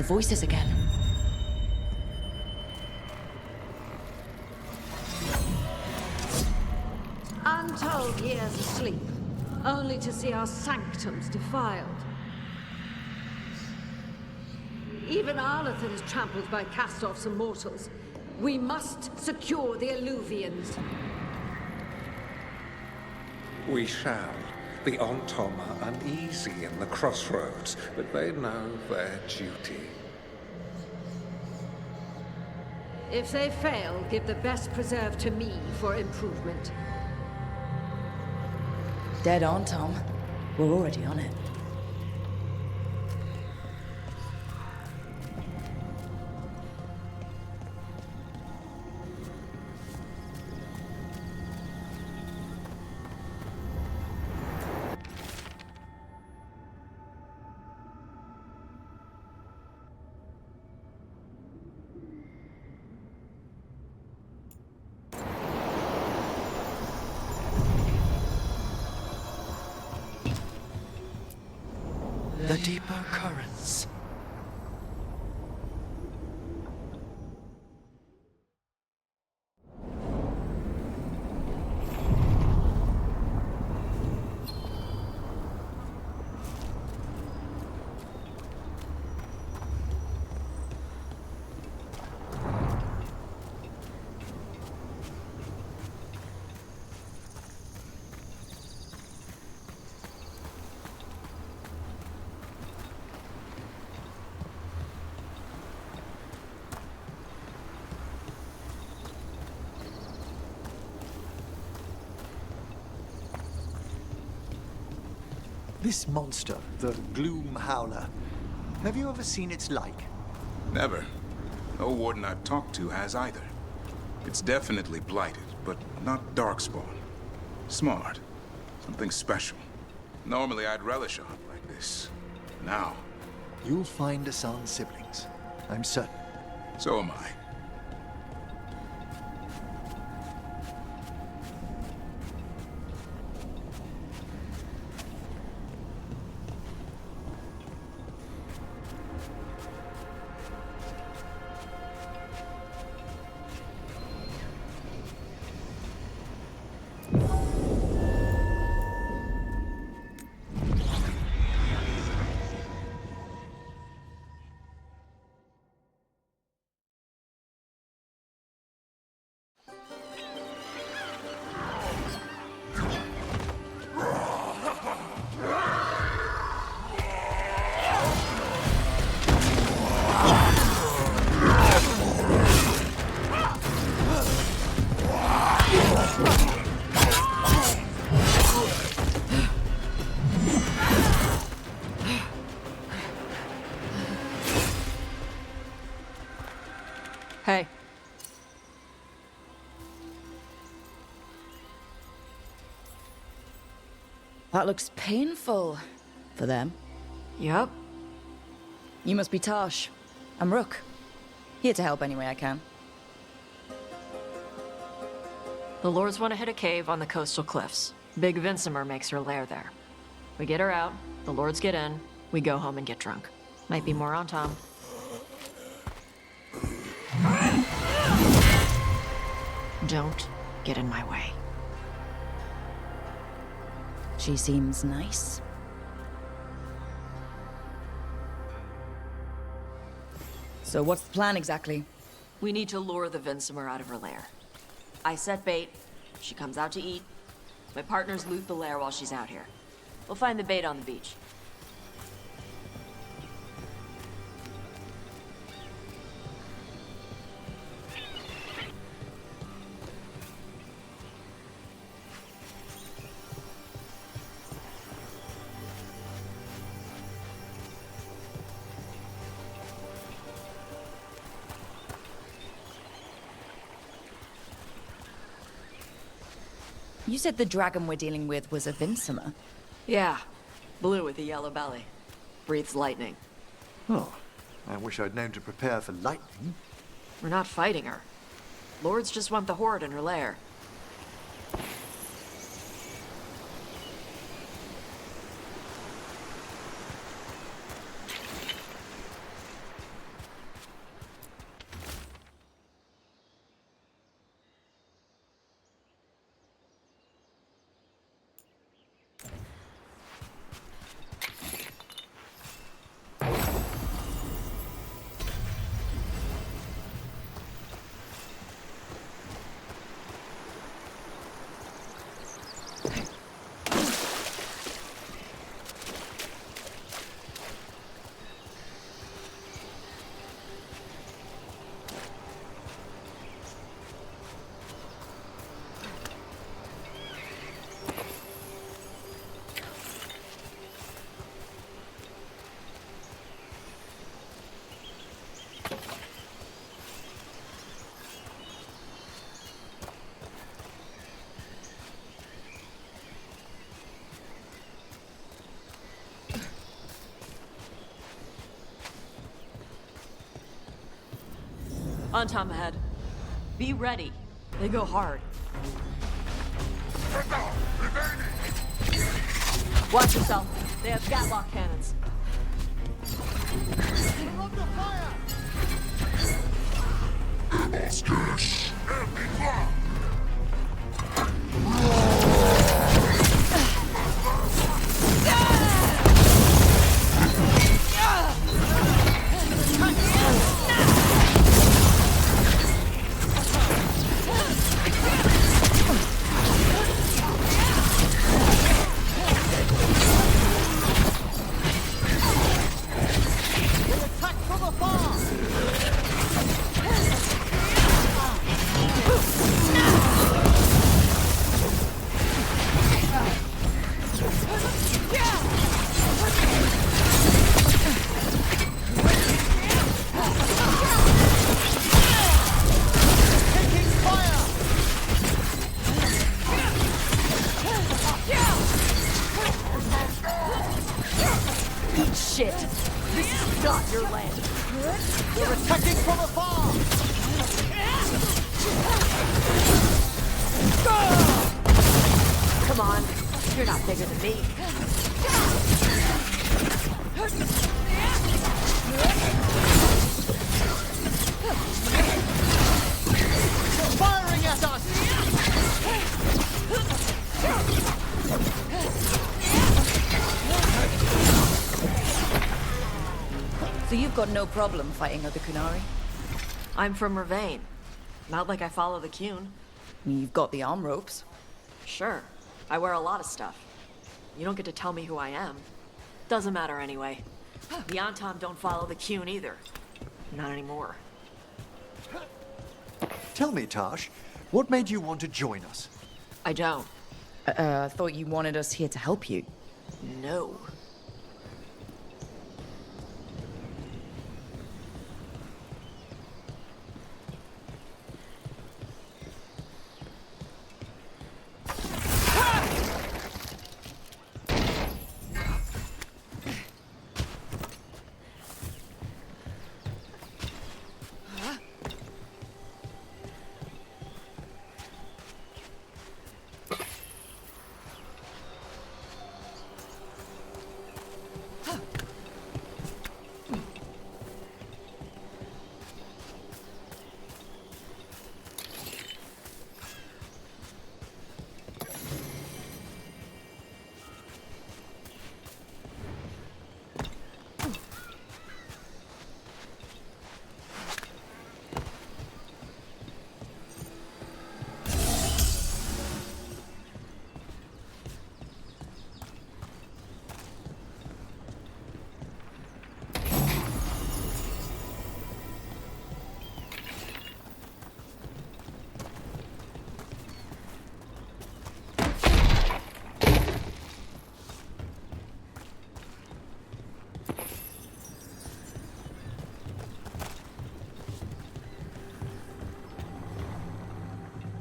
the voices again. Untold years asleep, only to see our sanctums defiled. Even Arlathan is trampled by cast-offs and mortals. We must secure the Alluvians. We shall. The Ontom are uneasy in the Crossroads, but they know their duty. If they fail, give the best preserve to me for improvement. Dead on, Tom. We're already on it. The deeper currents. This monster, the Gloom Howler, have you ever seen its like? Never. No warden I've talked to has either. It's definitely blighted, but not darkspawn. Smart. Something special. Normally I'd relish a hunt like this. Now, You'll find Asan's siblings, I'm certain. so am I. Hey. That looks painful. For them. Yup. You must be Taash. I'm Rook. Here to help any way I can. The Lords want to hit a cave on the coastal cliffs. Big Vinsimer makes her lair there. We get her out, the Lords get in, we go home and get drunk. Might be more on Tom. Don't get in my way. She seems nice. So what's the plan exactly? We need to lure the Vinsimer out of her lair. I set bait, she comes out to eat. My partners loot the lair while she's out here. We'll find the bait on the beach. You said the dragon we're dealing with was a Vinsimer. Yeah, blue with a yellow belly. Breathes lightning. Oh, I wish I'd known to prepare for lightning. We're not fighting her. Lords just want the Horde in her lair. On Tom ahead. Be ready. They go hard. Watch yourself. They have gatlock cannons. Shit! This is not your land! They're attacking from afar! Come on, you're not bigger than me. They're firing at us! So you've got no problem fighting other Kunari? I'm from Mervain. Not like I follow the Qun. You've got the arm ropes. Sure, I wear a lot of stuff. You don't get to tell me who I am. Doesn't matter anyway. The Antom don't follow the Qun either. Not anymore. Tell me, Taash, what made you want to join us? I don't. I thought you wanted us here to help you. No.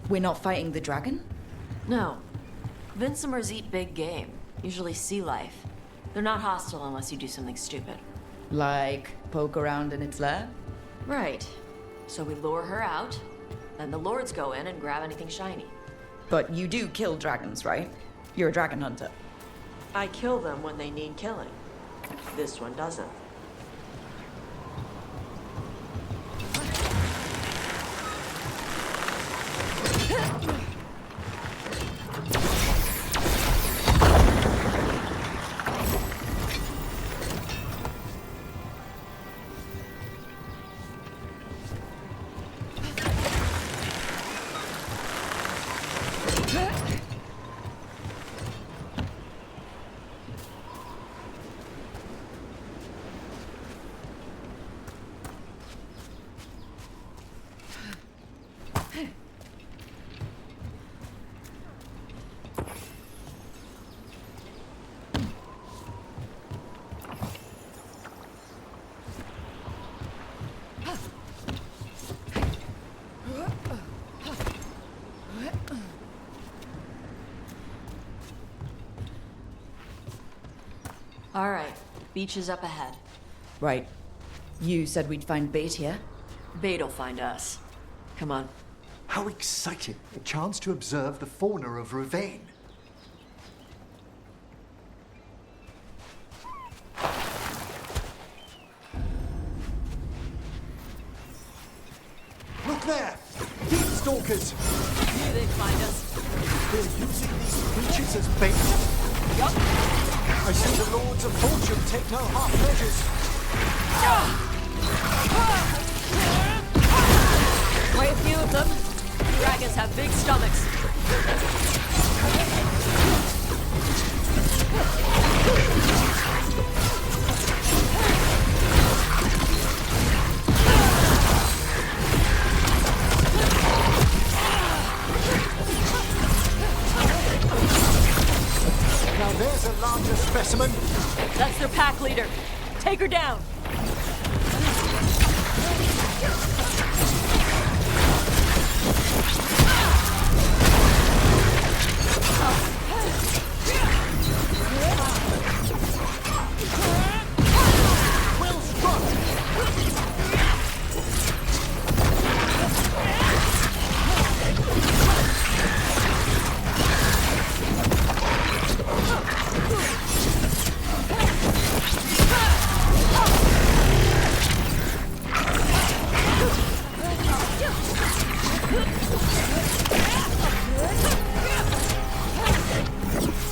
We're not fighting the dragon? No. Vincimers eat big game, usually sea life. They're not hostile unless you do something stupid. Like poke around in its lair? Right. So we lure her out, then the lords go in and grab anything shiny. But you do kill dragons, right? You're a dragon hunter. I kill them when they need killing. This one doesn't. All right, beach is up ahead. Right. You said we'd find bait here? Bait'll find us. Come on. How exciting! A chance to observe the fauna of Ravane. Look there! Deep stalkers! Knew they'd find us. They're using these creatures as bait? Yup. I see the Lords of Fortune take no half measures. Quite a few of them. Dragons have big stomachs. Now there's a larger specimen. That's their pack leader. Take her down.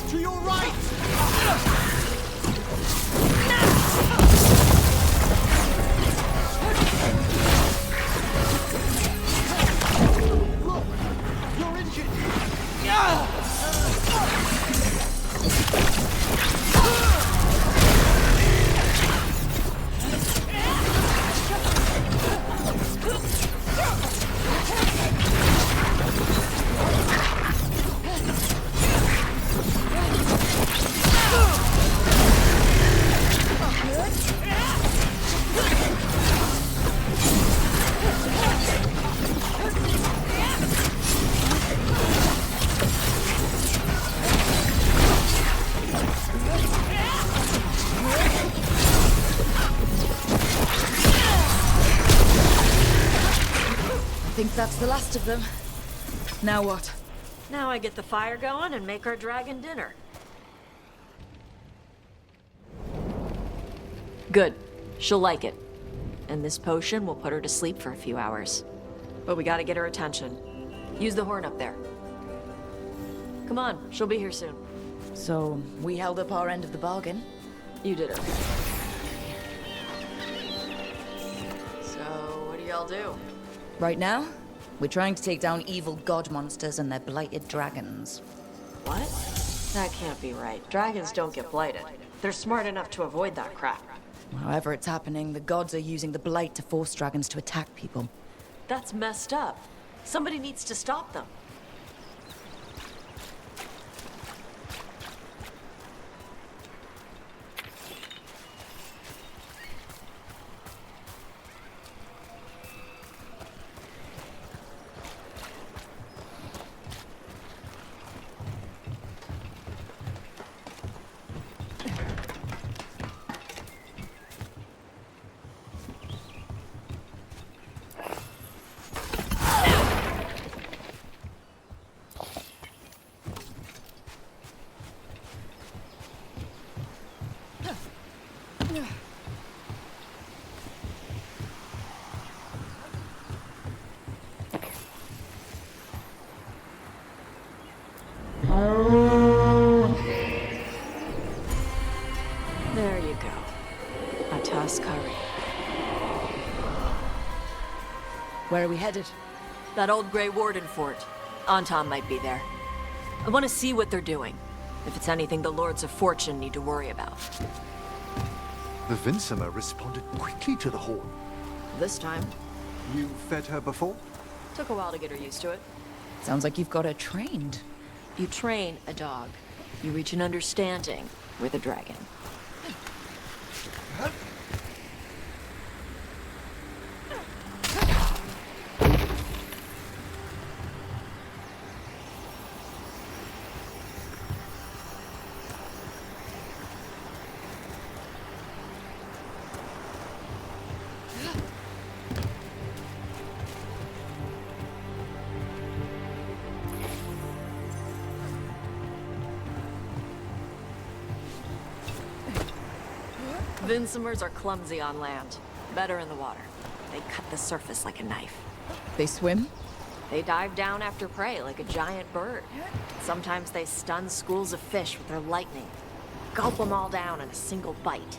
To your right! Look! You're injured! I think that's the last of them. Now what? Now I get the fire going and make our dragon dinner. Good. She'll like it. And this potion will put her to sleep for a few hours. But we gotta get her attention. Use the horn up there. Come on, she'll be here soon. So, we held up our end of the bargain. You did it. So, what do y'all do? Right now, we're trying to take down evil god monsters and their blighted dragons. What? That can't be right. Dragons don't get blighted. They're smart enough to avoid that crap. However it's happening, the gods are using the blight to force dragons to attack people. That's messed up. Somebody needs to stop them. There you go. A toss curry. Where are we headed? That old Grey Warden fort. Anton might be there. I want to see what they're doing. If it's anything the Lords of Fortune need to worry about. The Vinsima responded quickly to the horn. This time, You fed her before? took a while to get her used to it. Sounds like you've got her trained. You train a dog. You reach an understanding with a dragon. Vincimers are clumsy on land, better in the water. They cut the surface like a knife. They swim? They dive down after prey like a giant bird. Sometimes they stun schools of fish with their lightning. Gulp them all down in a single bite.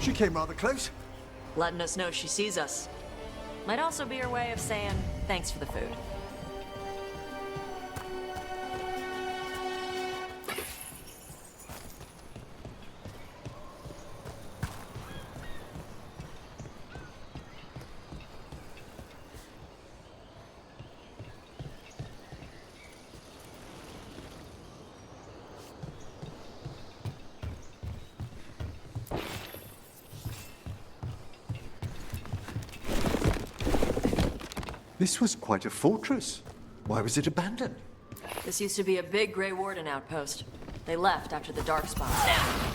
She came rather close. Letting us know she sees us. Might also be her way of saying thanks for the food. This was quite a fortress. Why was it abandoned? This used to be a big Grey Warden outpost. They left after the Darkspawn snap.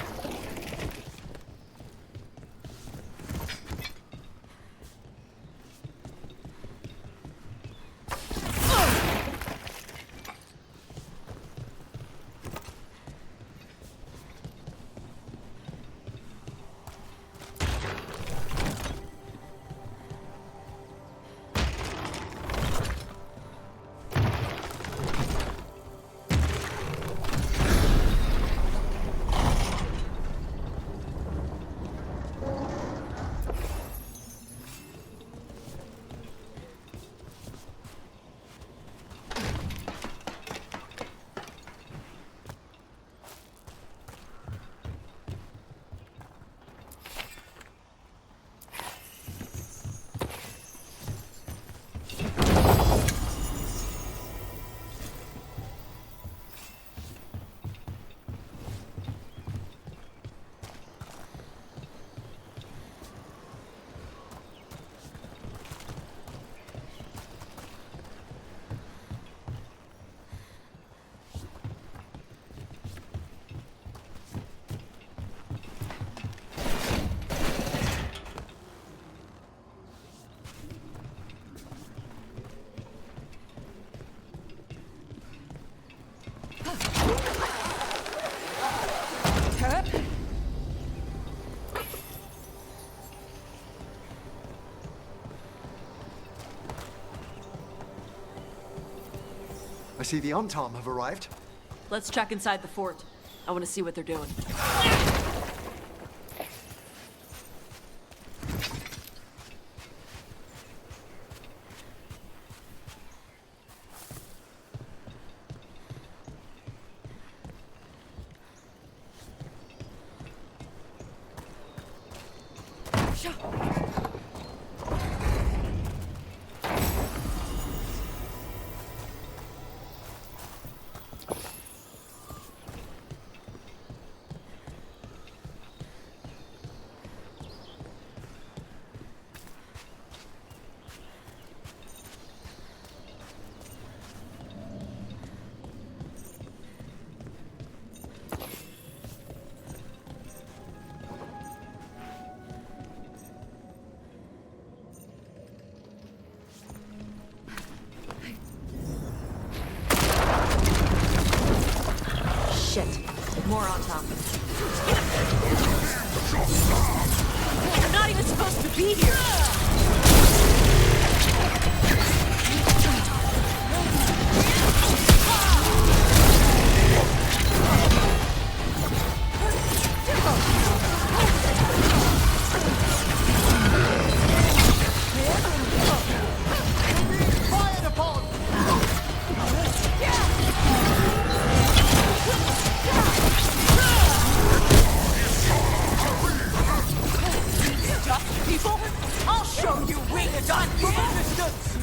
I see the Ontom have arrived. Let's check inside the fort. I want to see what they're doing. Antom. You're not even supposed to be here! People, I'll show you winged on resistance!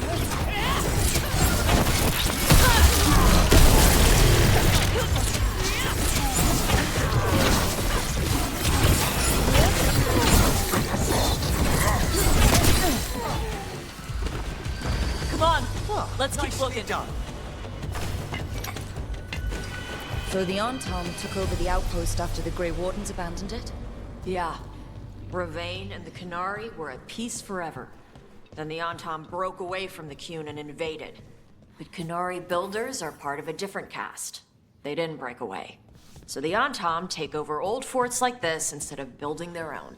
Come on, let's keep looking. Done. So the Antom took over the outpost after the Grey Wardens abandoned it? Yeah. Ravane and the Qunari were at peace forever. Then the Antom broke away from the Qun and invaded. But Qunari builders are part of a different caste. They didn't break away. So the Antom take over old forts like this instead of building their own.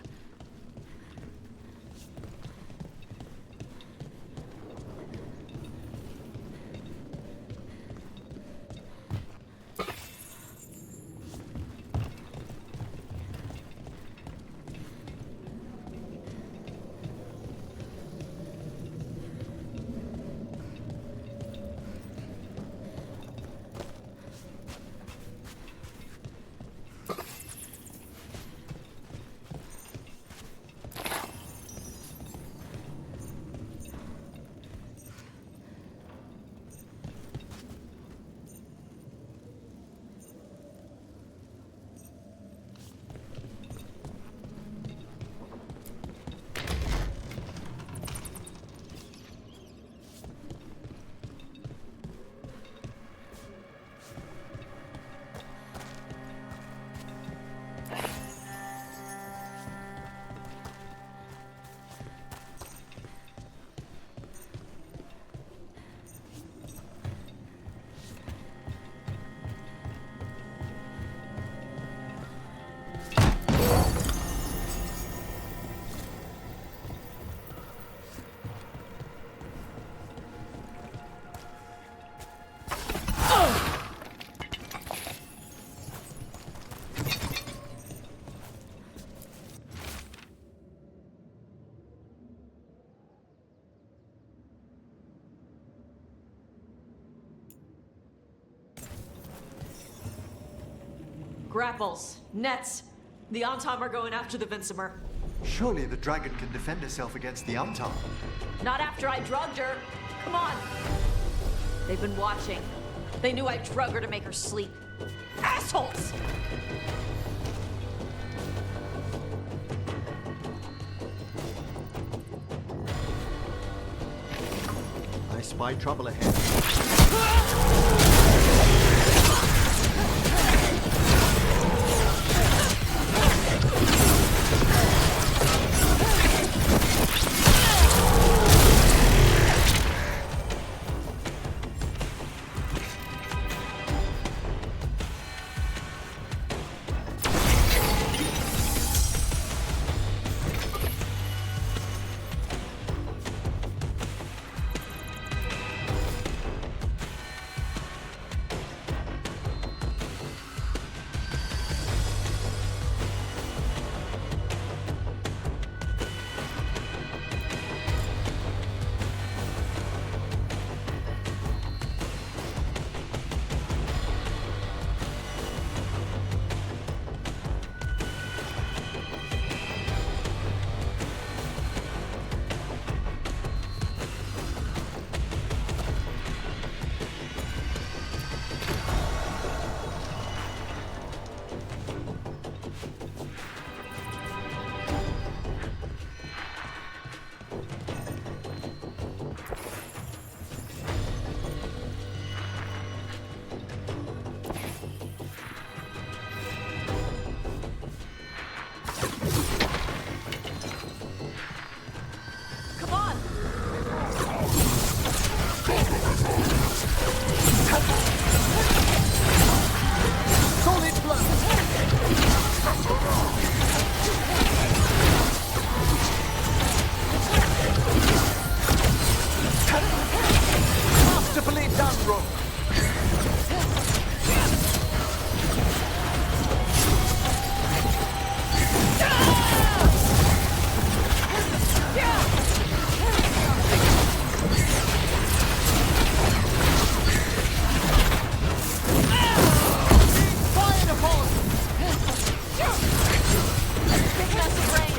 Grapples, nets. The Antom are going after the Vinsimer. Surely the dragon can defend herself against the Antom. Not after I drugged her. Come on. They've been watching. They knew I drug her to make her sleep. Assholes! I spy trouble ahead. done, Rook! Fired upon! Big massive range.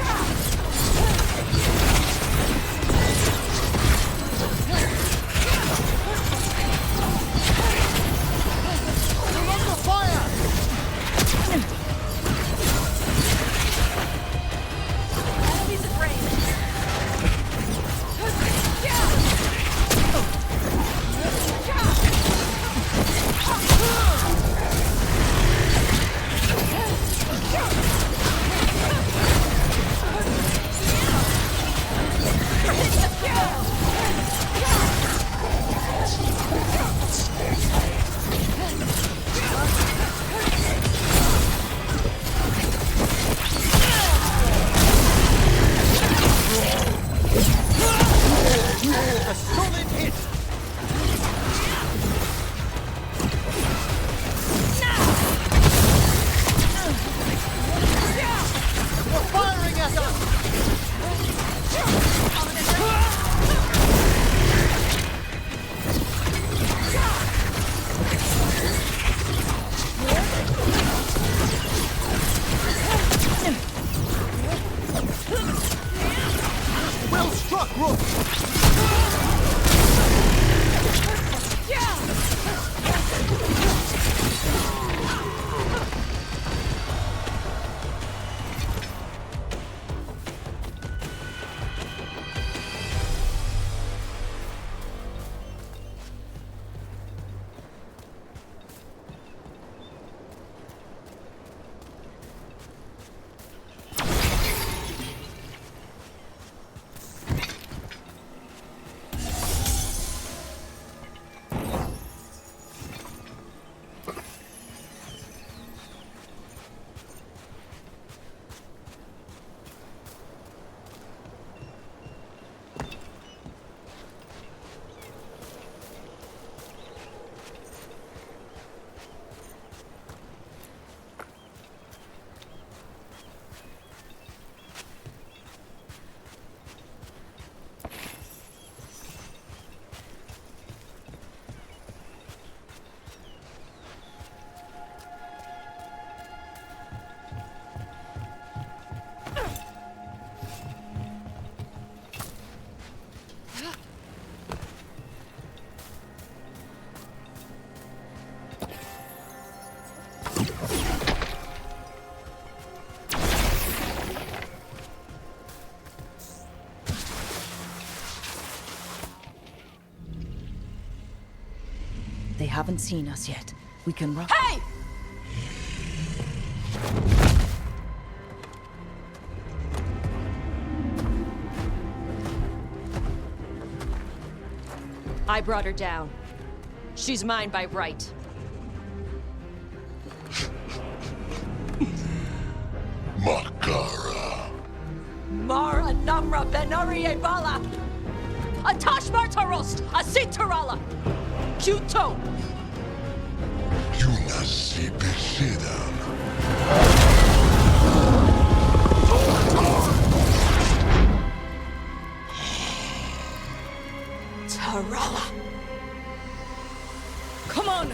You're under fire! Enemies at range. A solid hit! You're firing at us! Well struck, Rook! They haven't seen us yet. We can run. Hey! I brought her down. She's mine by right. Makara. Mara Namra Benari Bala! A Taash Martarost! A Sitarala! Q2! Yunasi Besidan. Tarala! Come on!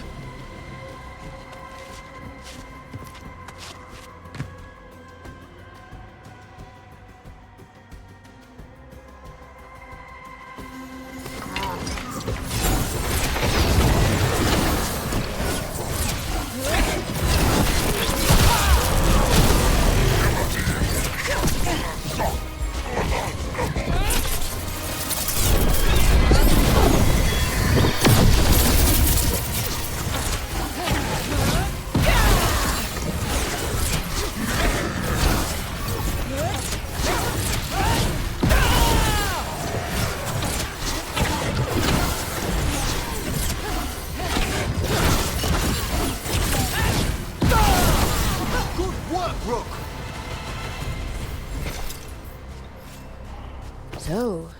So,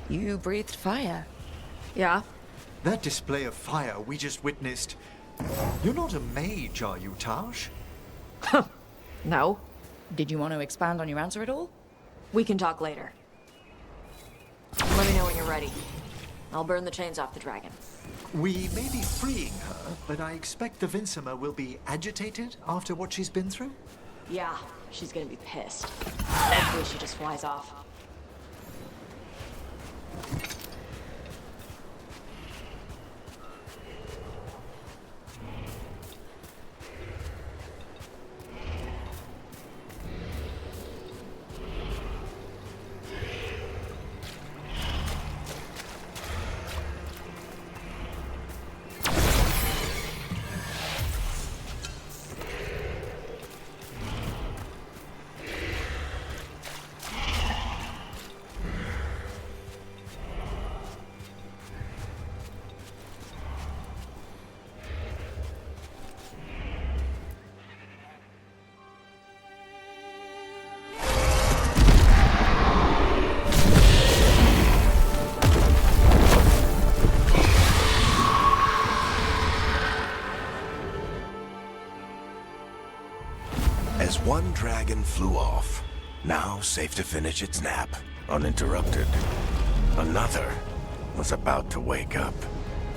you breathed fire. Yeah? That display of fire we just witnessed... You're not a mage, are you, Taash? No. Did you want to expand on your answer at all? We can talk later. Let me know when you're ready. I'll burn the chains off the dragon. We may be freeing her, but I expect the Vincima will be agitated after what she's been through? Yeah, she's gonna be pissed. Hopefully she just flies off. As one dragon flew off, now safe to finish its nap, uninterrupted, another was about to wake up.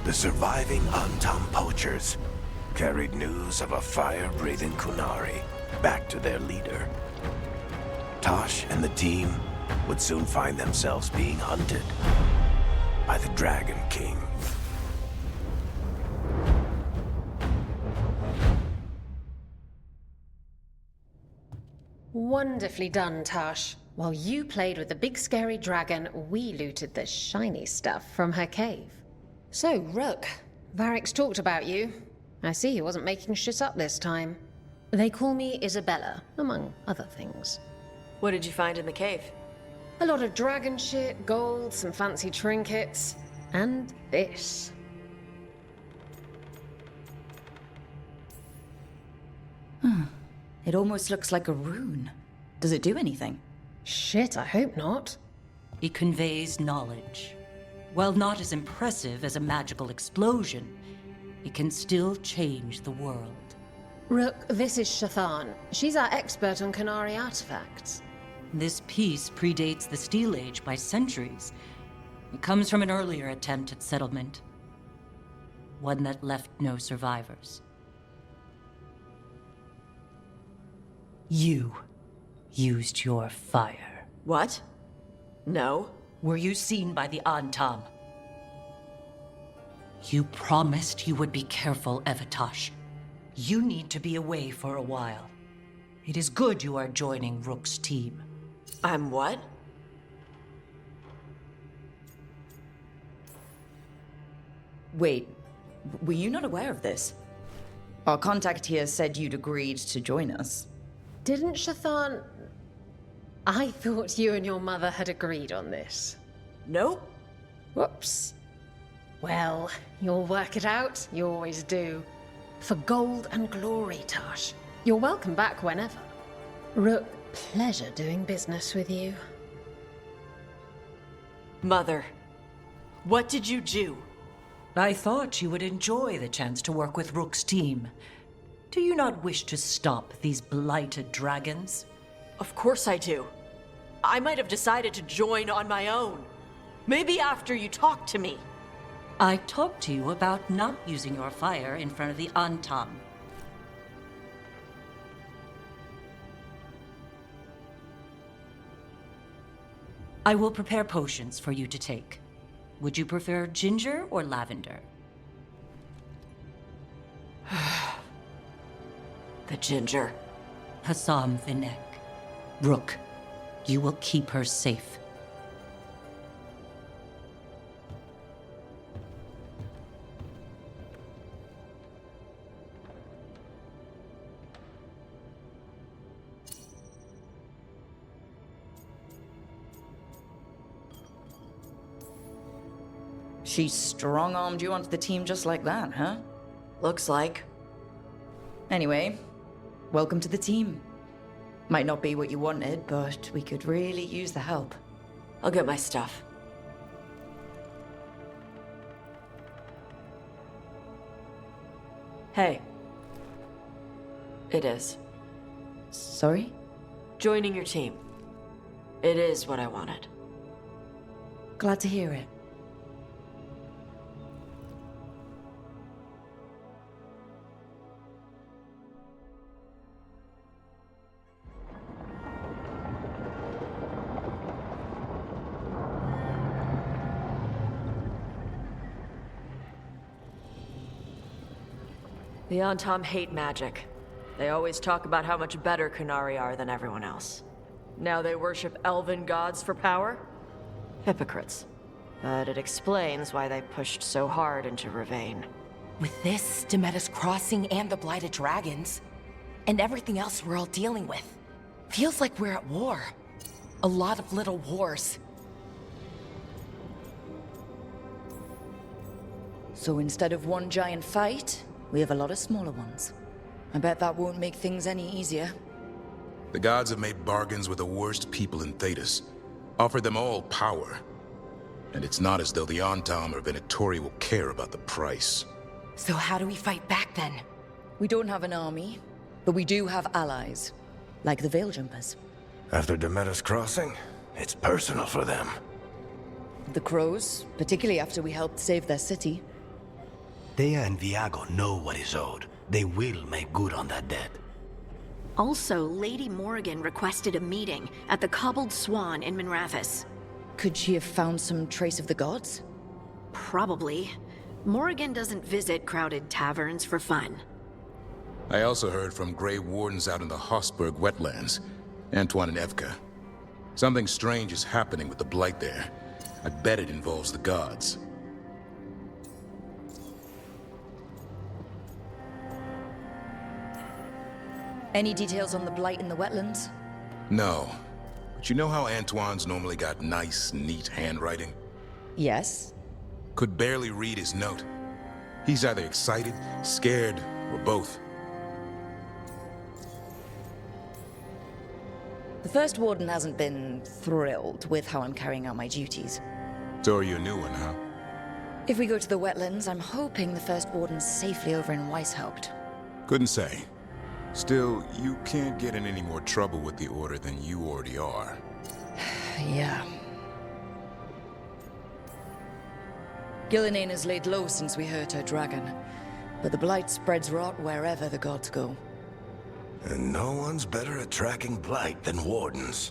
The surviving Antam poachers carried news of a fire-breathing Kunari back to their leader. Taash and the team would soon find themselves being hunted by the Dragon King. Wonderfully done, Taash. While you played with the big scary dragon, we looted the shiny stuff from her cave. So, Rook, Varric's talked about you. I see he wasn't making shit up this time. They call me Isabella, among other things. What did you find in the cave? A lot of dragon shit, gold, some fancy trinkets, and this. It almost looks like a rune. Does it do anything? Shit, I hope not. It conveys knowledge. While not as impressive as a magical explosion, it can still change the world. Rook, this is Shathan. She's our expert on Kunari artifacts. This piece predates the Steel Age by centuries. It comes from an earlier attempt at settlement. One that left no survivors. You used your fire. What? No. Were you seen by the Antam? You promised you would be careful, Evatash. You need to be away for a while. It is good you are joining Rook's team. I'm what? Wait, were you not aware of this? Our contact here said you'd agreed to join us. Didn't Shathan... I thought you and your mother had agreed on this. Nope. Whoops. Well, you'll work it out. You always do. For gold and glory, Taash. You're welcome back whenever. Rook, pleasure doing business with you. Mother, what did you do? I thought you would enjoy the chance to work with Rook's team. Do you not wish to stop these blighted dragons? Of course I do. I might have decided to join on my own. Maybe after you talked to me. I talked to you about not using your fire in front of the Antam. I will prepare potions for you to take. Would you prefer ginger or lavender? The ginger. Hassam Vinek. Rook, you will keep her safe. She strong-armed you onto the team just like that, huh? Looks like. Anyway, welcome to the team. Might not be what you wanted, but we could really use the help. I'll get my stuff. Hey. It is. Sorry? Joining your team. It is what I wanted. Glad to hear it. The Antom hate magic. They always talk about how much better Qunari are than everyone else. Now they worship elven gods for power? Hypocrites. But it explains why they pushed so hard into Ravain. With this, Demeter's Crossing and the Blighted Dragons, and everything else we're all dealing with, feels like we're at war. A lot of little wars. So instead of one giant fight, we have a lot of smaller ones. I bet that won't make things any easier. The gods have made bargains with the worst people in Thedas, offered them all power. And it's not as though the Antom or Venatori will care about the price. So how do we fight back then? We don't have an army, but we do have allies, like the Veil Jumpers. After Demeter's Crossing, it's personal for them. The Crows, particularly after we helped save their city. Thea and Viago know what is owed. They will make good on that debt. Also, Lady Morrigan requested a meeting at the Cobbled Swan in Minrathous. Could she have found some trace of the gods? Probably. Morrigan doesn't visit crowded taverns for fun. I also heard from Grey Wardens out in the Hossberg wetlands, Antoine and Evka. Something strange is happening with the Blight there. I bet it involves the gods. Any details on the Blight in the wetlands? No. But you know how Antoine's normally got nice, neat handwriting? Yes. Could barely read his note. He's either excited, scared, or both. The First Warden hasn't been thrilled with how I'm carrying out my duties. So are you a new one, huh? If we go to the wetlands, I'm hoping the First Warden's safely over in Weishaupt. Couldn't say. Still, you can't get in any more trouble with the Order than you already are. Yeah. Gillinane has laid low since we hurt her dragon, but the Blight spreads rot wherever the gods go. And no one's better at tracking Blight than Wardens.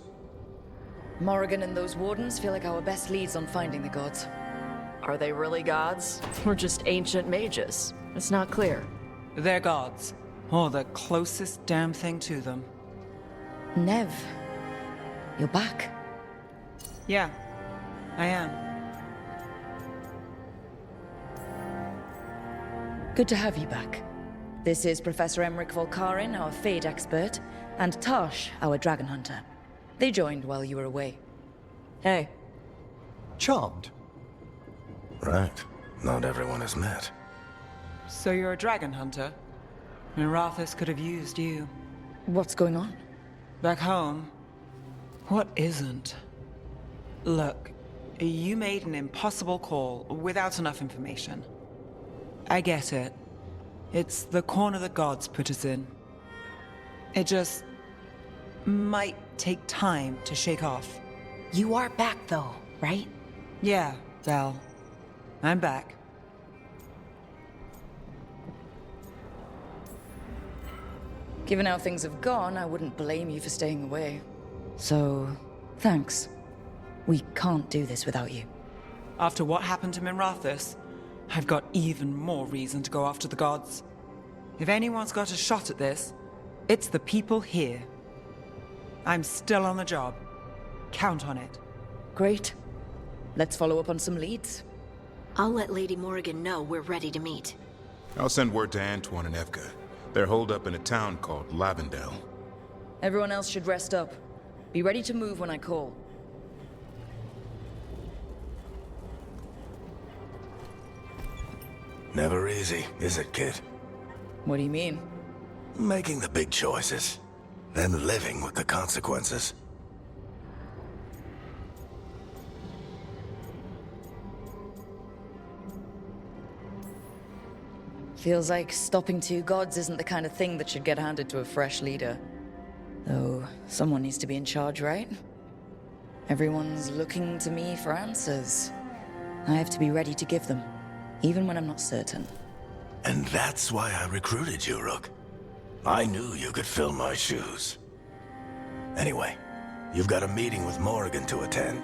Morrigan and those Wardens feel like our best leads on finding the gods. Are they really gods? Or just ancient mages? It's not clear. They're gods. Or the closest damn thing to them. Nev, you're back. Yeah, I am. Good to have you back. This is Professor Emmerich Volkarin, our Fade expert, and Taash, our dragon hunter. They joined while you were away. Hey. Charmed. Right. Not everyone has met. So you're a dragon hunter? Minrathous could have used you. What's going on? Back home, what isn't? Look, you made an impossible call without enough information. I get it. It's the corner the gods put us in. It just might take time to shake off. You are back though, right? Yeah, Val. I'm back. Given how things have gone, I wouldn't blame you for staying away. So, thanks. We can't do this without you. After what happened to Minrathous, I've got even more reason to go after the gods. If anyone's got a shot at this, it's the people here. I'm still on the job. Count on it. Great. Let's follow up on some leads. I'll let Lady Morrigan know we're ready to meet. I'll send word to Antoine and Evka. They're holed up in a town called Lavendel. Everyone else should rest up. Be ready to move when I call. Never easy, is it, kid? What do you mean? Making the big choices, then living with the consequences. Feels like stopping two gods isn't the kind of thing that should get handed to a fresh leader. Though, someone needs to be in charge, right? Everyone's looking to me for answers. I have to be ready to give them, even when I'm not certain. And that's why I recruited you, Rook. I knew you could fill my shoes. Anyway, you've got a meeting with Morrigan to attend,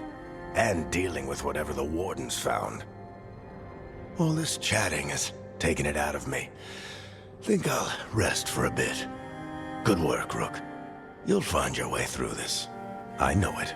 and dealing with whatever the Warden's found. All this chatting is taking it out of me. Think I'll rest for a bit. Good work, Rook. You'll find your way through this. I know it.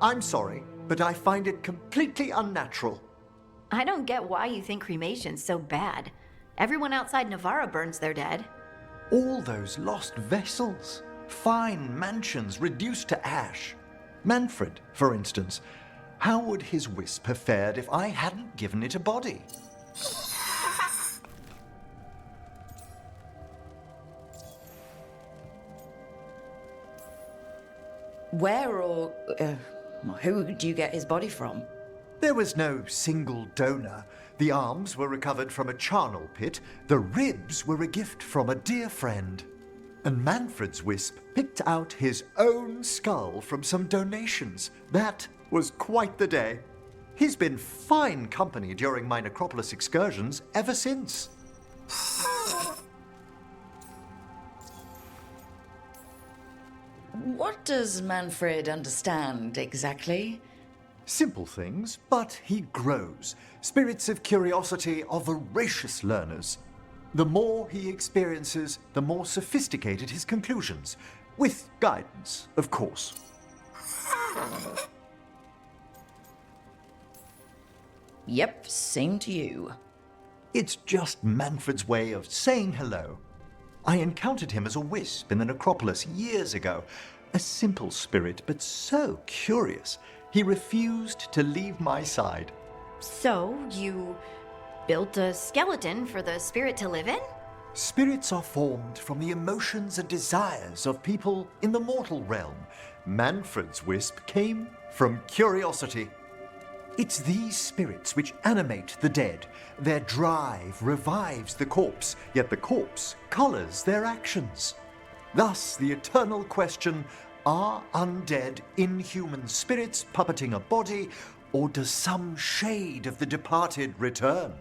I'm sorry, but I find it completely unnatural. I don't get why you think cremation's so bad. Everyone outside Navarra burns their dead. All those lost vessels. Fine mansions reduced to ash. Manfred, for instance. How would his wisp have fared if I hadn't given it a body? Where or who do you get his body from? There was no single donor. The arms were recovered from a charnel pit. The ribs were a gift from a dear friend. And Manfred's wisp picked out his own skull from some donations. That was quite the day. He's been fine company during my necropolis excursions ever since. What does Manfred understand exactly? Simple things, but he grows. Spirits of curiosity are voracious learners. The more he experiences, the more sophisticated his conclusions. With guidance, of course. Yep, same to you. It's just Manfred's way of saying hello. I encountered him as a wisp in the necropolis years ago. A simple spirit, but so curious. He refused to leave my side. So, you built a skeleton for the spirit to live in? Spirits are formed from the emotions and desires of people in the mortal realm. Manfred's wisp came from curiosity. It's these spirits which animate the dead. Their drive revives the corpse, yet the corpse colors their actions. Thus, the eternal question, are undead, inhuman spirits puppeting a body, or does some shade of the departed return?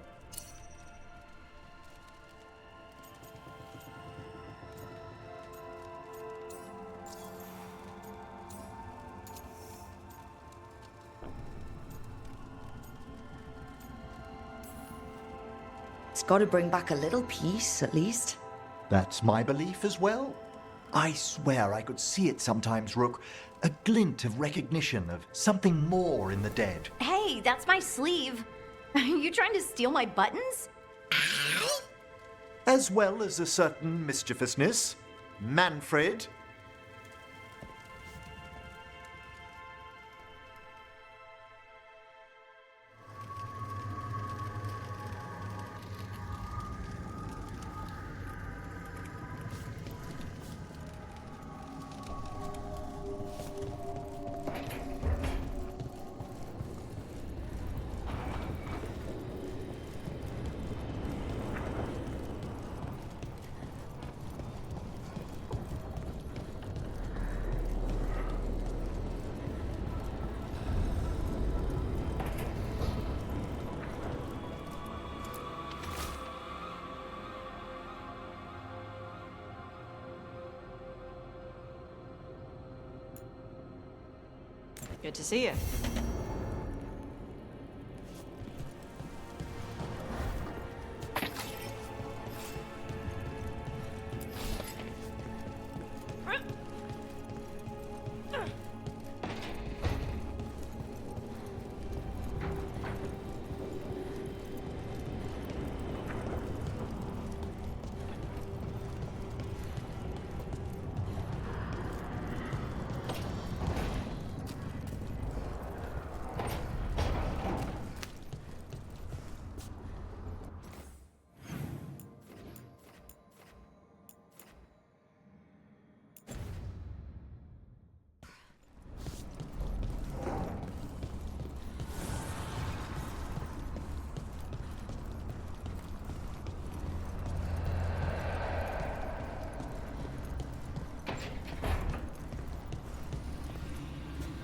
It's got to bring back a little peace, at least. That's my belief as well. I swear I could see it sometimes, Rook. A glint of recognition of something more in the dead. Hey, that's my sleeve. Are you trying to steal my buttons? As well as a certain mischievousness. Manfred. Good to see you.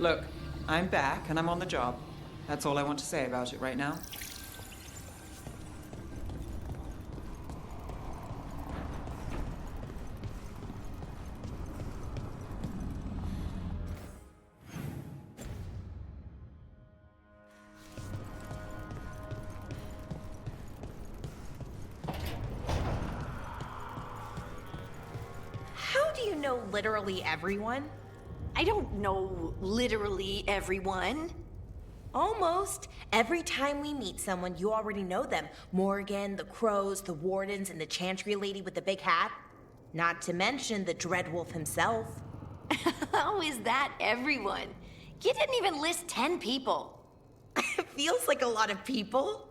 Look, I'm back and I'm on the job. That's all I want to say about it right now. How do you know literally everyone? I don't know literally everyone. Almost. Every time we meet someone, you already know them. Morrigan, the crows, the wardens, and the chantry lady with the big hat. Not to mention the Dreadwolf himself. How is that everyone? You didn't even list 10 people. Feels like a lot of people.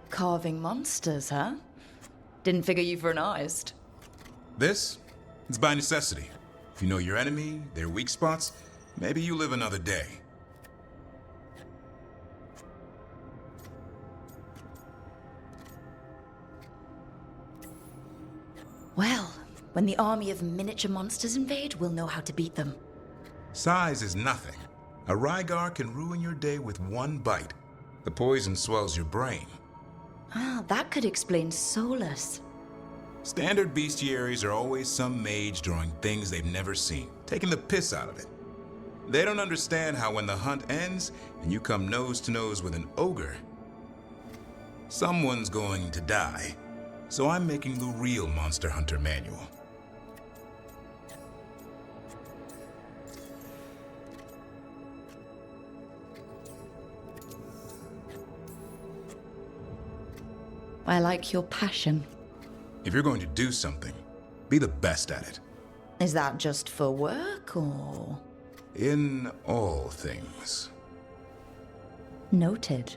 Carving monsters, huh? Didn't figure you for an artist. This? It's by necessity. If you know your enemy, their weak spots, maybe you live another day. Well, when the army of miniature monsters invade, we'll know how to beat them. Size is nothing. A Rygar can ruin your day with one bite. The poison swells your brain. Ah, that could explain Solus. Standard bestiaries are always some mage drawing things they've never seen, taking the piss out of it. They don't understand how when the hunt ends and you come nose to nose with an ogre, someone's going to die. So I'm making the real Monster Hunter manual. I like your passion. If you're going to do something, be the best at it. Is that just for work, or...? In all things. Noted.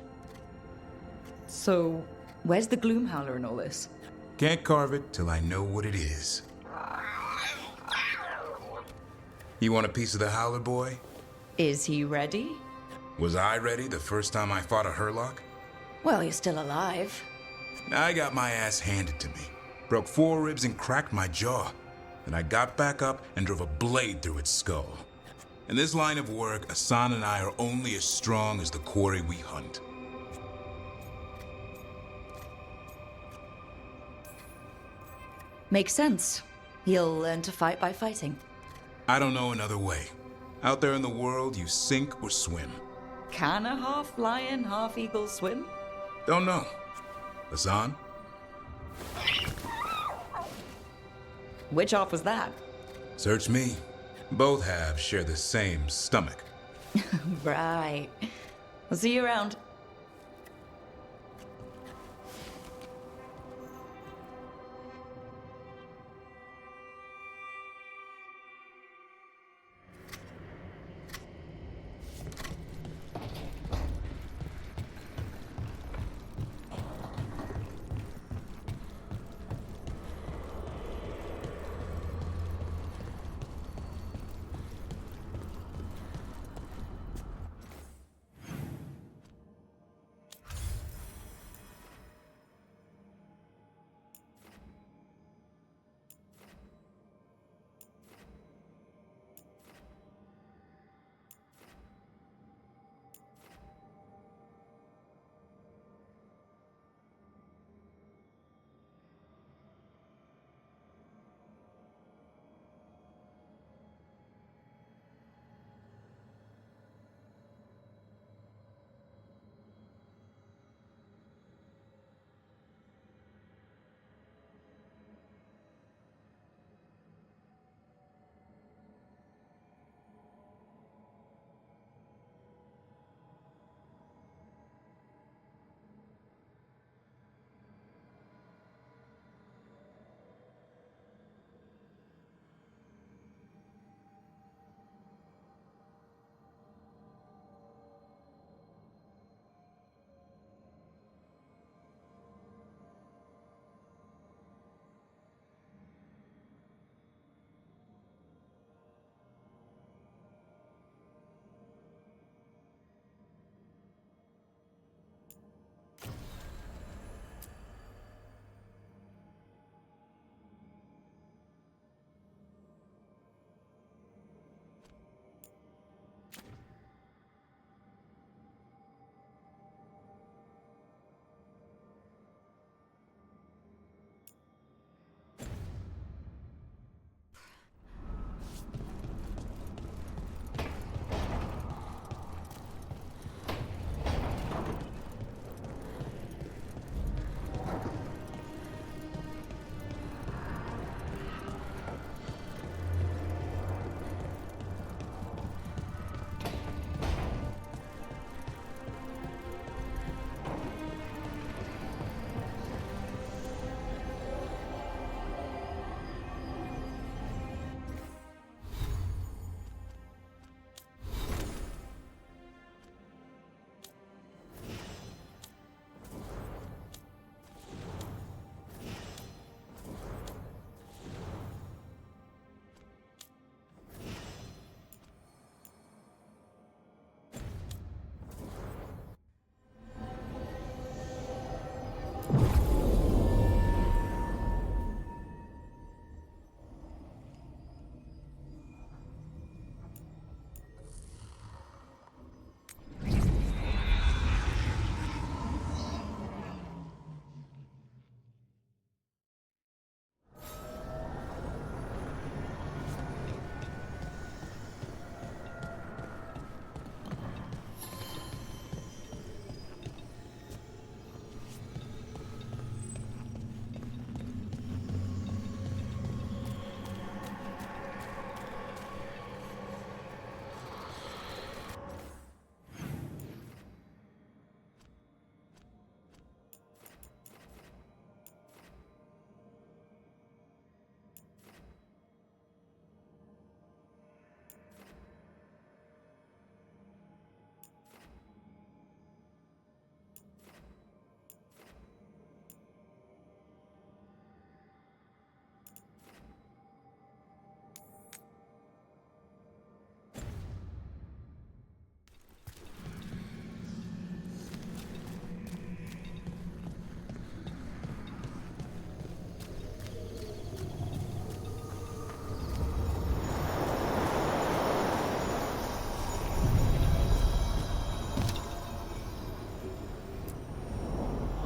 So, where's the Gloomhowler in all this? Can't carve it till I know what it is. You want a piece of the Howler boy? Is he ready? Was I ready the first time I fought a Hurlock? Well, you're still alive. I got my ass handed to me. Broke 4 ribs and cracked my jaw. Then I got back up and drove a blade through its skull. In this line of work, Asan and I are only as strong as the quarry we hunt. Makes sense. He'll learn to fight by fighting. I don't know another way. Out there in the world, you sink or swim. Can a half lion, half eagle swim? Don't know. Asan? Which half was that? Search me. Both halves share the same stomach. Right. I'll see you around.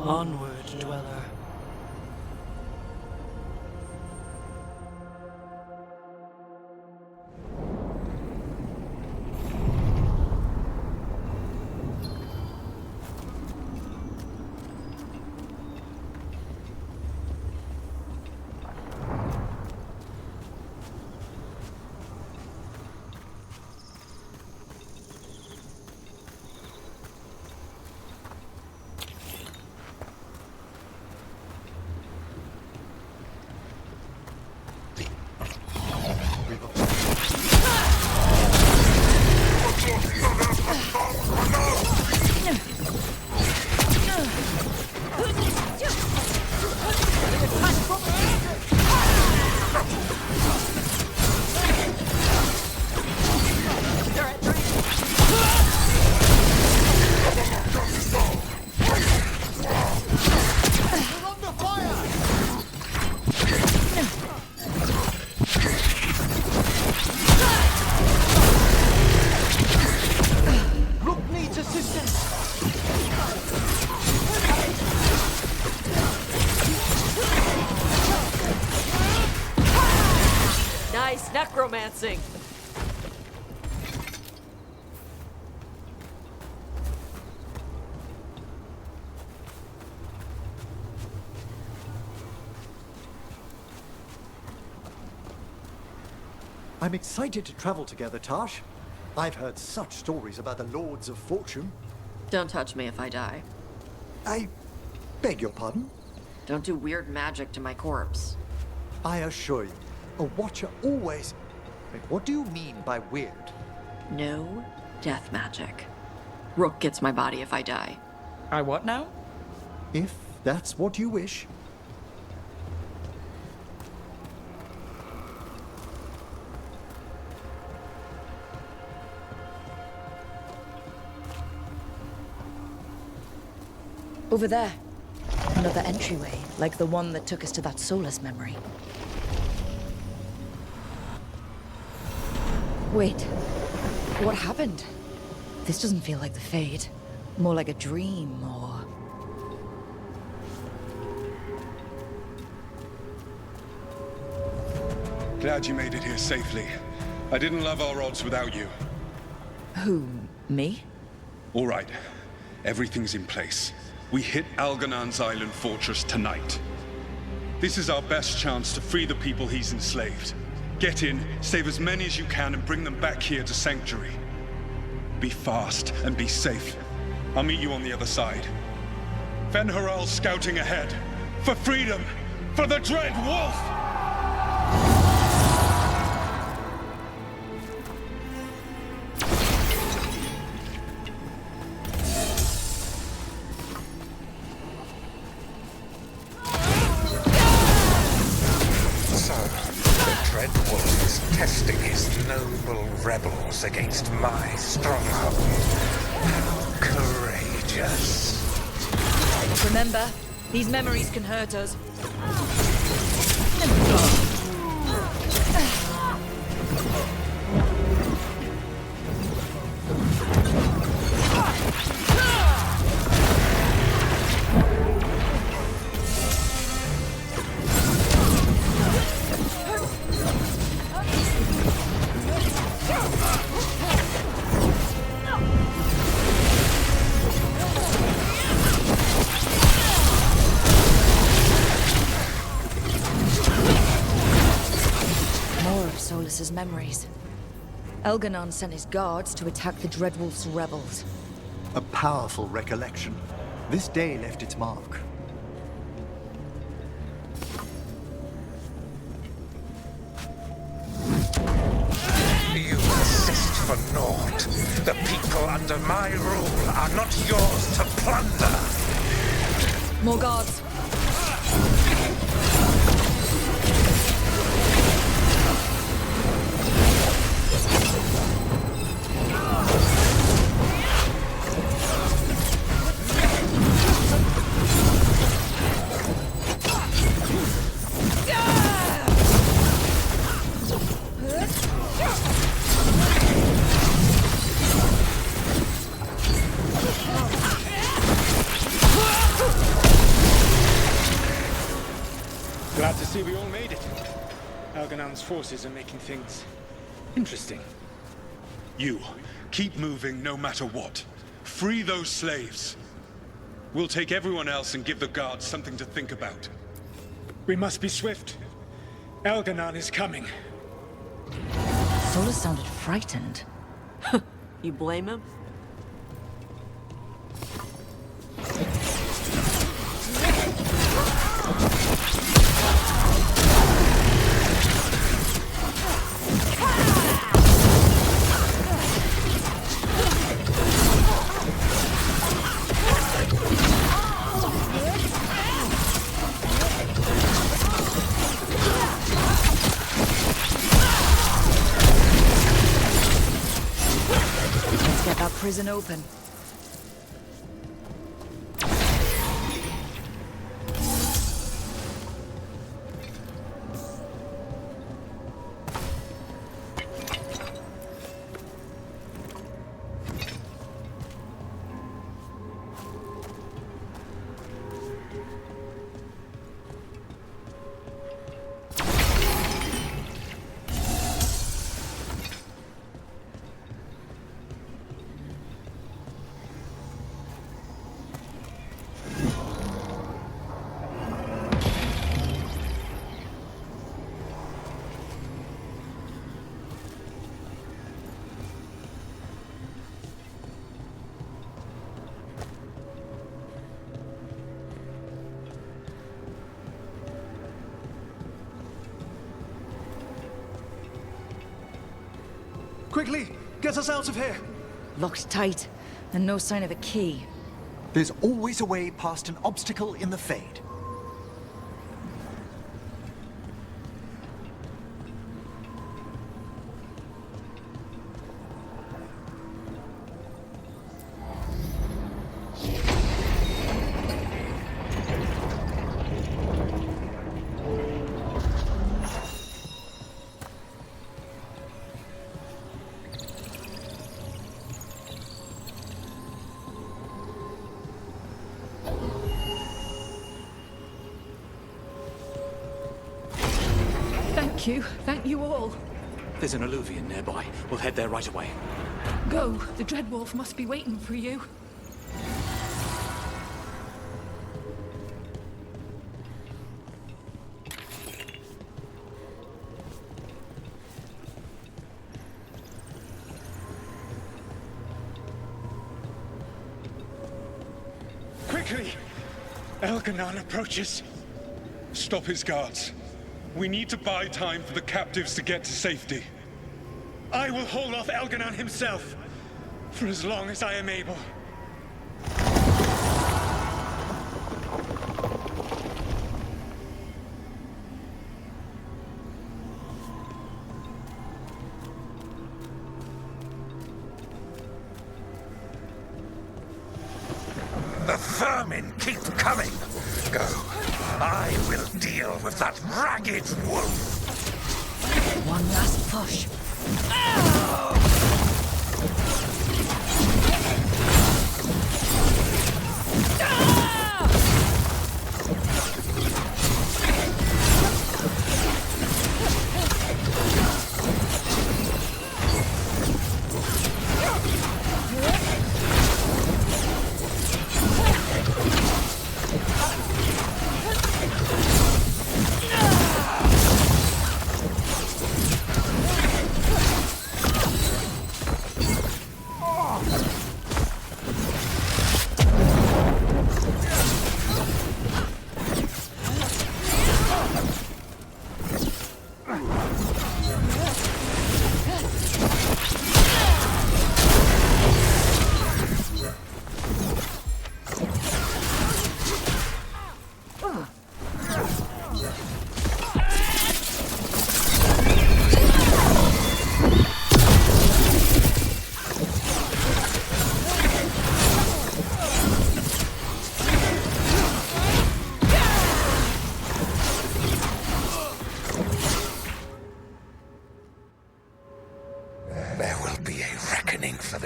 Onward, dweller. Nice necromancing. I'm excited to travel together, Taash. I've heard such stories about the Lords of Fortune. Don't touch me if I die. I beg your pardon? Don't do weird magic to my corpse. I assure you, a Watcher always... Wait, what do you mean by weird? No death magic. Rook gets my body if I die. I what now? If that's what you wish. Over there. Another entryway, like the one that took us to that Solus memory. Wait, what happened? This doesn't feel like the Fade. More like a dream, or... Glad you made it here safely. I didn't love our odds without you. Who, me? All right, everything's in place. We hit Algernon's island fortress tonight. This is our best chance to free the people he's enslaved. Get in, save as many as you can, and bring them back here to Sanctuary. Be fast and be safe. I'll meet you on the other side. Fen-Haral's scouting ahead. For freedom! For the Dread Wolf! Testing his noble rebels against my stronghold. How courageous. Remember, these memories can hurt us. Solus's memories. Elganon sent his guards to attack the Dreadwolf's rebels. A powerful recollection. This day left its mark. You persist for naught. The people under my rule are not yours to plunder. More guards. Glad to see we all made it. Alganon's forces are making things interesting. You, keep moving no matter what. Free those slaves. We'll take everyone else and give the guards something to think about. We must be swift. Alganon is coming. Sola sounded frightened. You blame him? Prison open. Quickly! Get us out of here! Locked tight, and no sign of a key. There's always a way past an obstacle in the Fade. Thank you all. There's an alluvion nearby. We'll head there right away. Go. The Dreadwolf must be waiting for you. Quickly! Alganon approaches. Stop his guards. We need to buy time for the captives to get to safety. I will hold off Alganon himself, for as long as I am able. The vermin keep coming. Go. I will deal with that ragged wolf. One last push.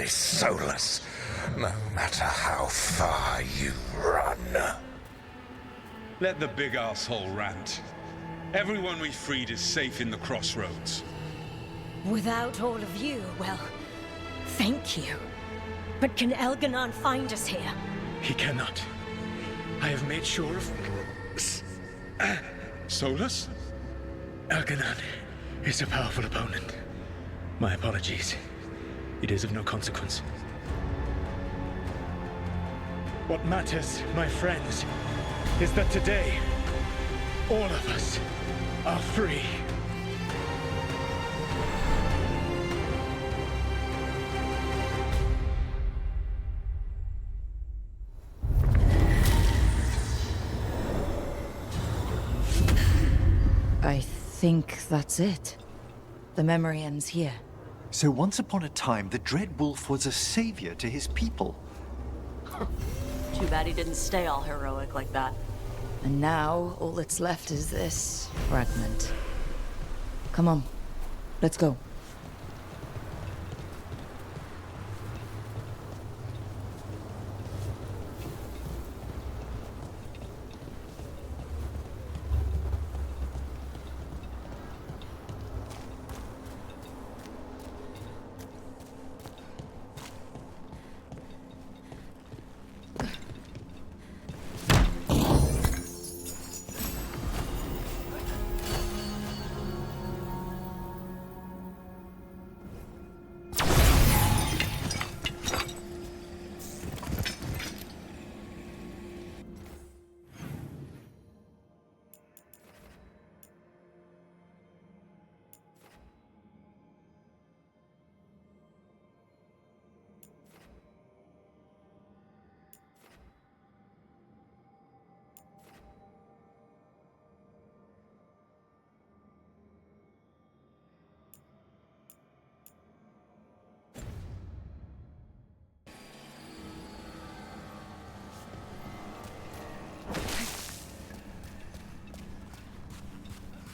Soulless, no matter how far you run. Let the big asshole rant. Everyone we freed is safe in the Crossroads. Without all of you, well, thank you. But can Elganon find us here? He cannot. I have made sure of... Solus? Elganon is a powerful opponent. My apologies. It is of no consequence. What matters, my friends, is that today, all of us are free. I think that's it. The memory ends here. So once upon a time, the Dread Wolf was a savior to his people. Too bad he didn't stay all heroic like that. And now, all that's left is this fragment. Come on, let's go.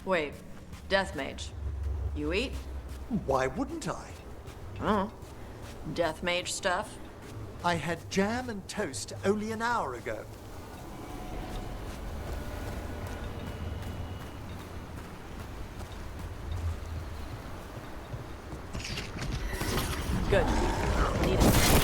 Wait, Death Mage. You eat? Why wouldn't I? Oh. Death Mage stuff? I had jam and toast only an hour ago. Good. Need it.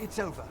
It's over.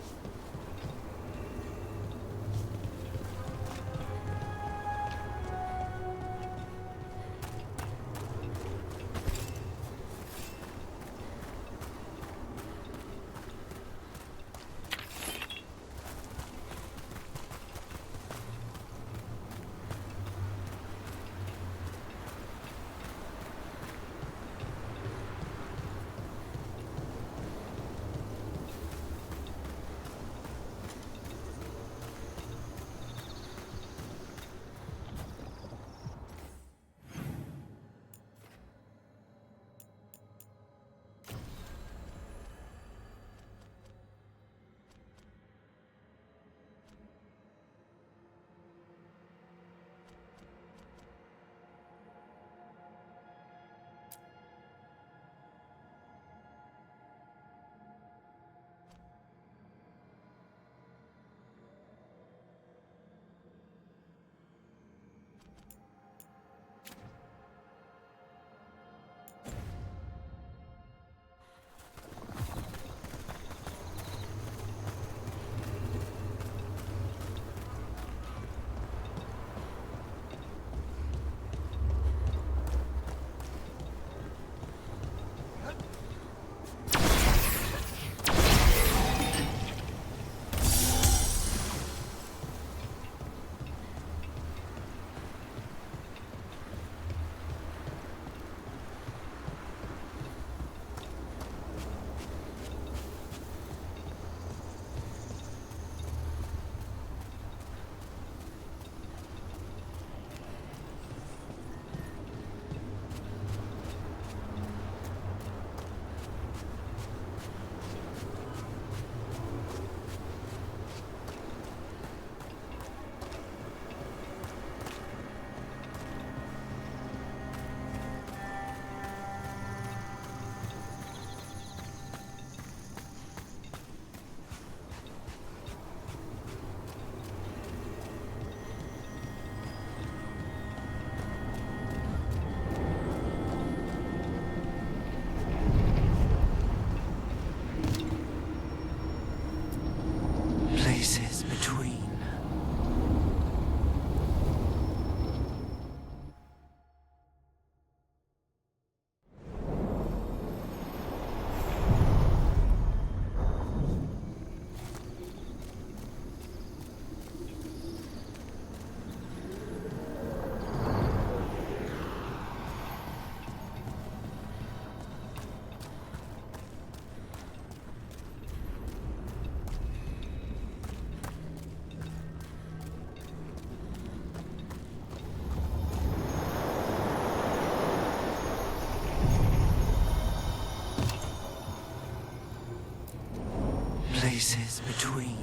between.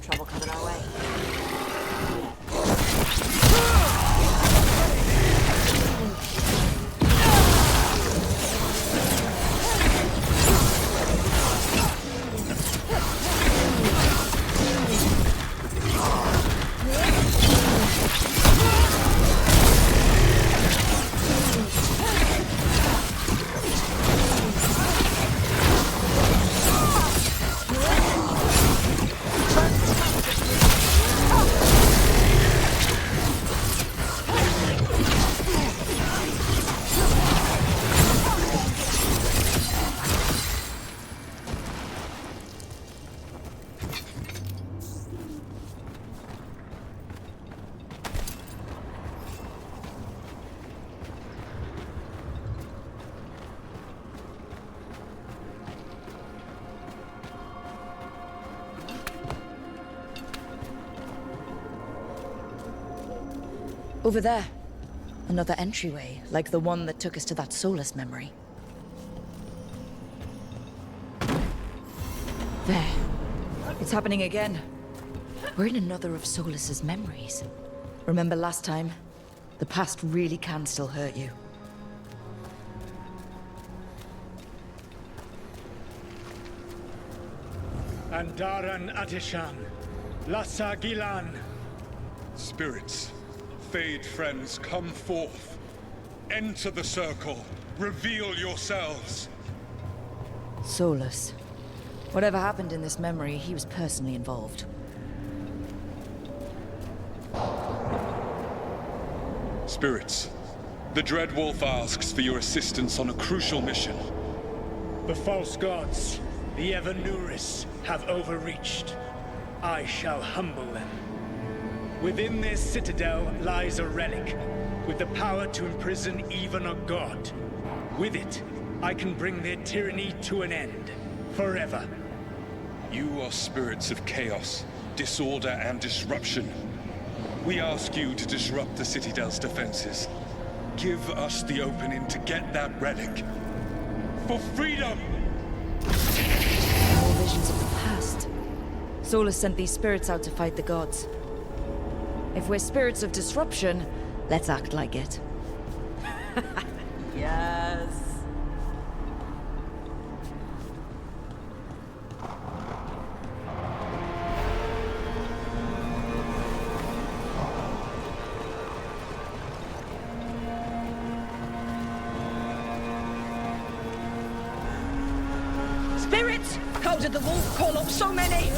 Trouble coming our way. Over there. Another entryway, like the one that took us to that Solus memory. There. It's happening again. We're in another of Solus's memories. Remember last time? The past really can still hurt you. Andaran Atishan, Lassa Gilan. Spirits, Fade friends, come forth. Enter the circle. Reveal yourselves. Solus. Whatever happened in this memory, he was personally involved. Spirits, the Dread Wolf asks for your assistance on a crucial mission. The false gods, the Evanuris, have overreached. I shall humble them. Within their citadel lies a relic, with the power to imprison even a god. With it, I can bring their tyranny to an end, forever. You are spirits of chaos, disorder, and disruption. We ask you to disrupt the Citadel's defenses. Give us the opening to get that relic. For freedom! More visions of the past. Solus sent these spirits out to fight the gods. If we're spirits of disruption, let's act like it. Yes. Spirits! How did the wolf call up so many?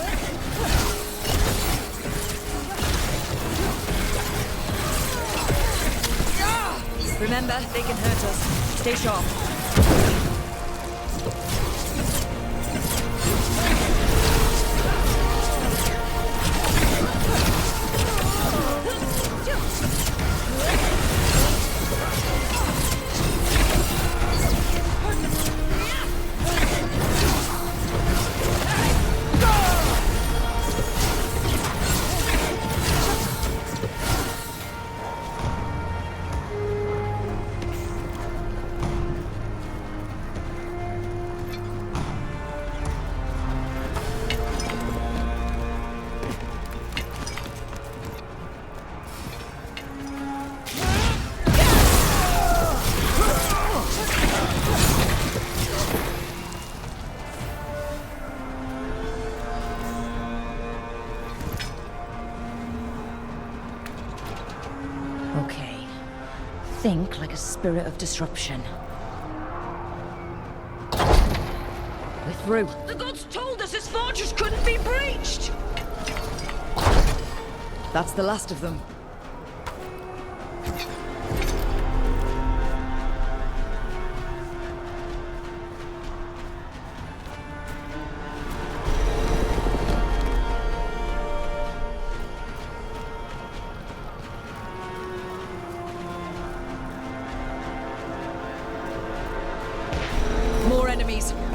Remember, they can hurt us. Stay sharp. Okay. Think like a spirit of disruption. We're through. The gods told us this fortress couldn't be breached! That's the last of them.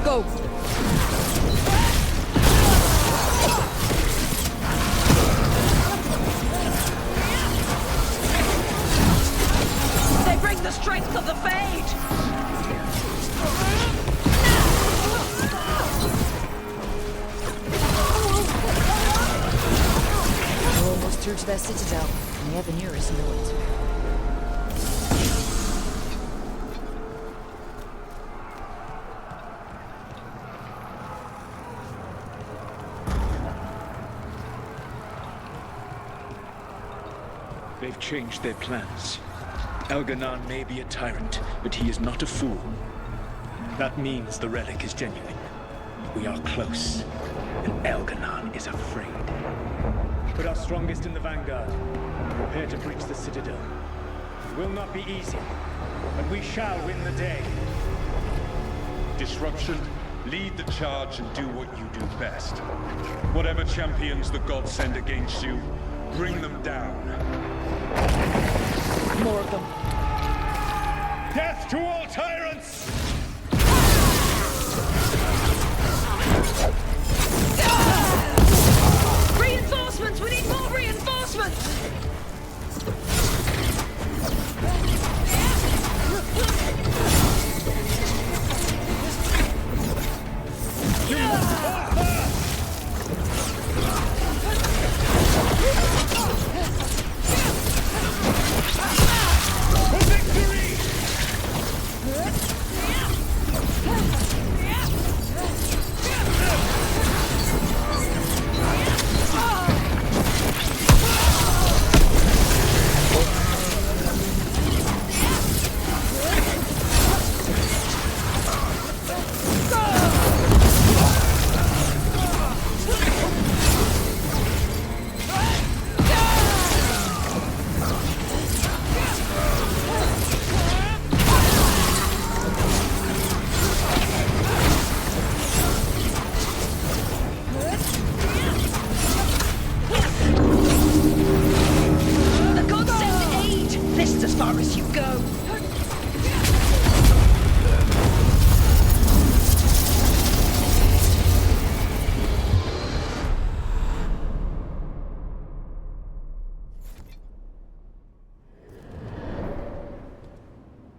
Go! They bring the strength of the Fade! We're almost through to their citadel, and the Evanurus know it. They've changed their plans. Elganon may be a tyrant, but he is not a fool. That means the relic is genuine. We are close, and Elganon is afraid. Put our strongest in the vanguard. Prepare to breach the citadel. It will not be easy, but we shall win the day. Disruption, lead the charge and do what you do best. Whatever champions the gods send against you, bring them down. More of them. Death to all tyrants! Reinforcements! We need more reinforcements!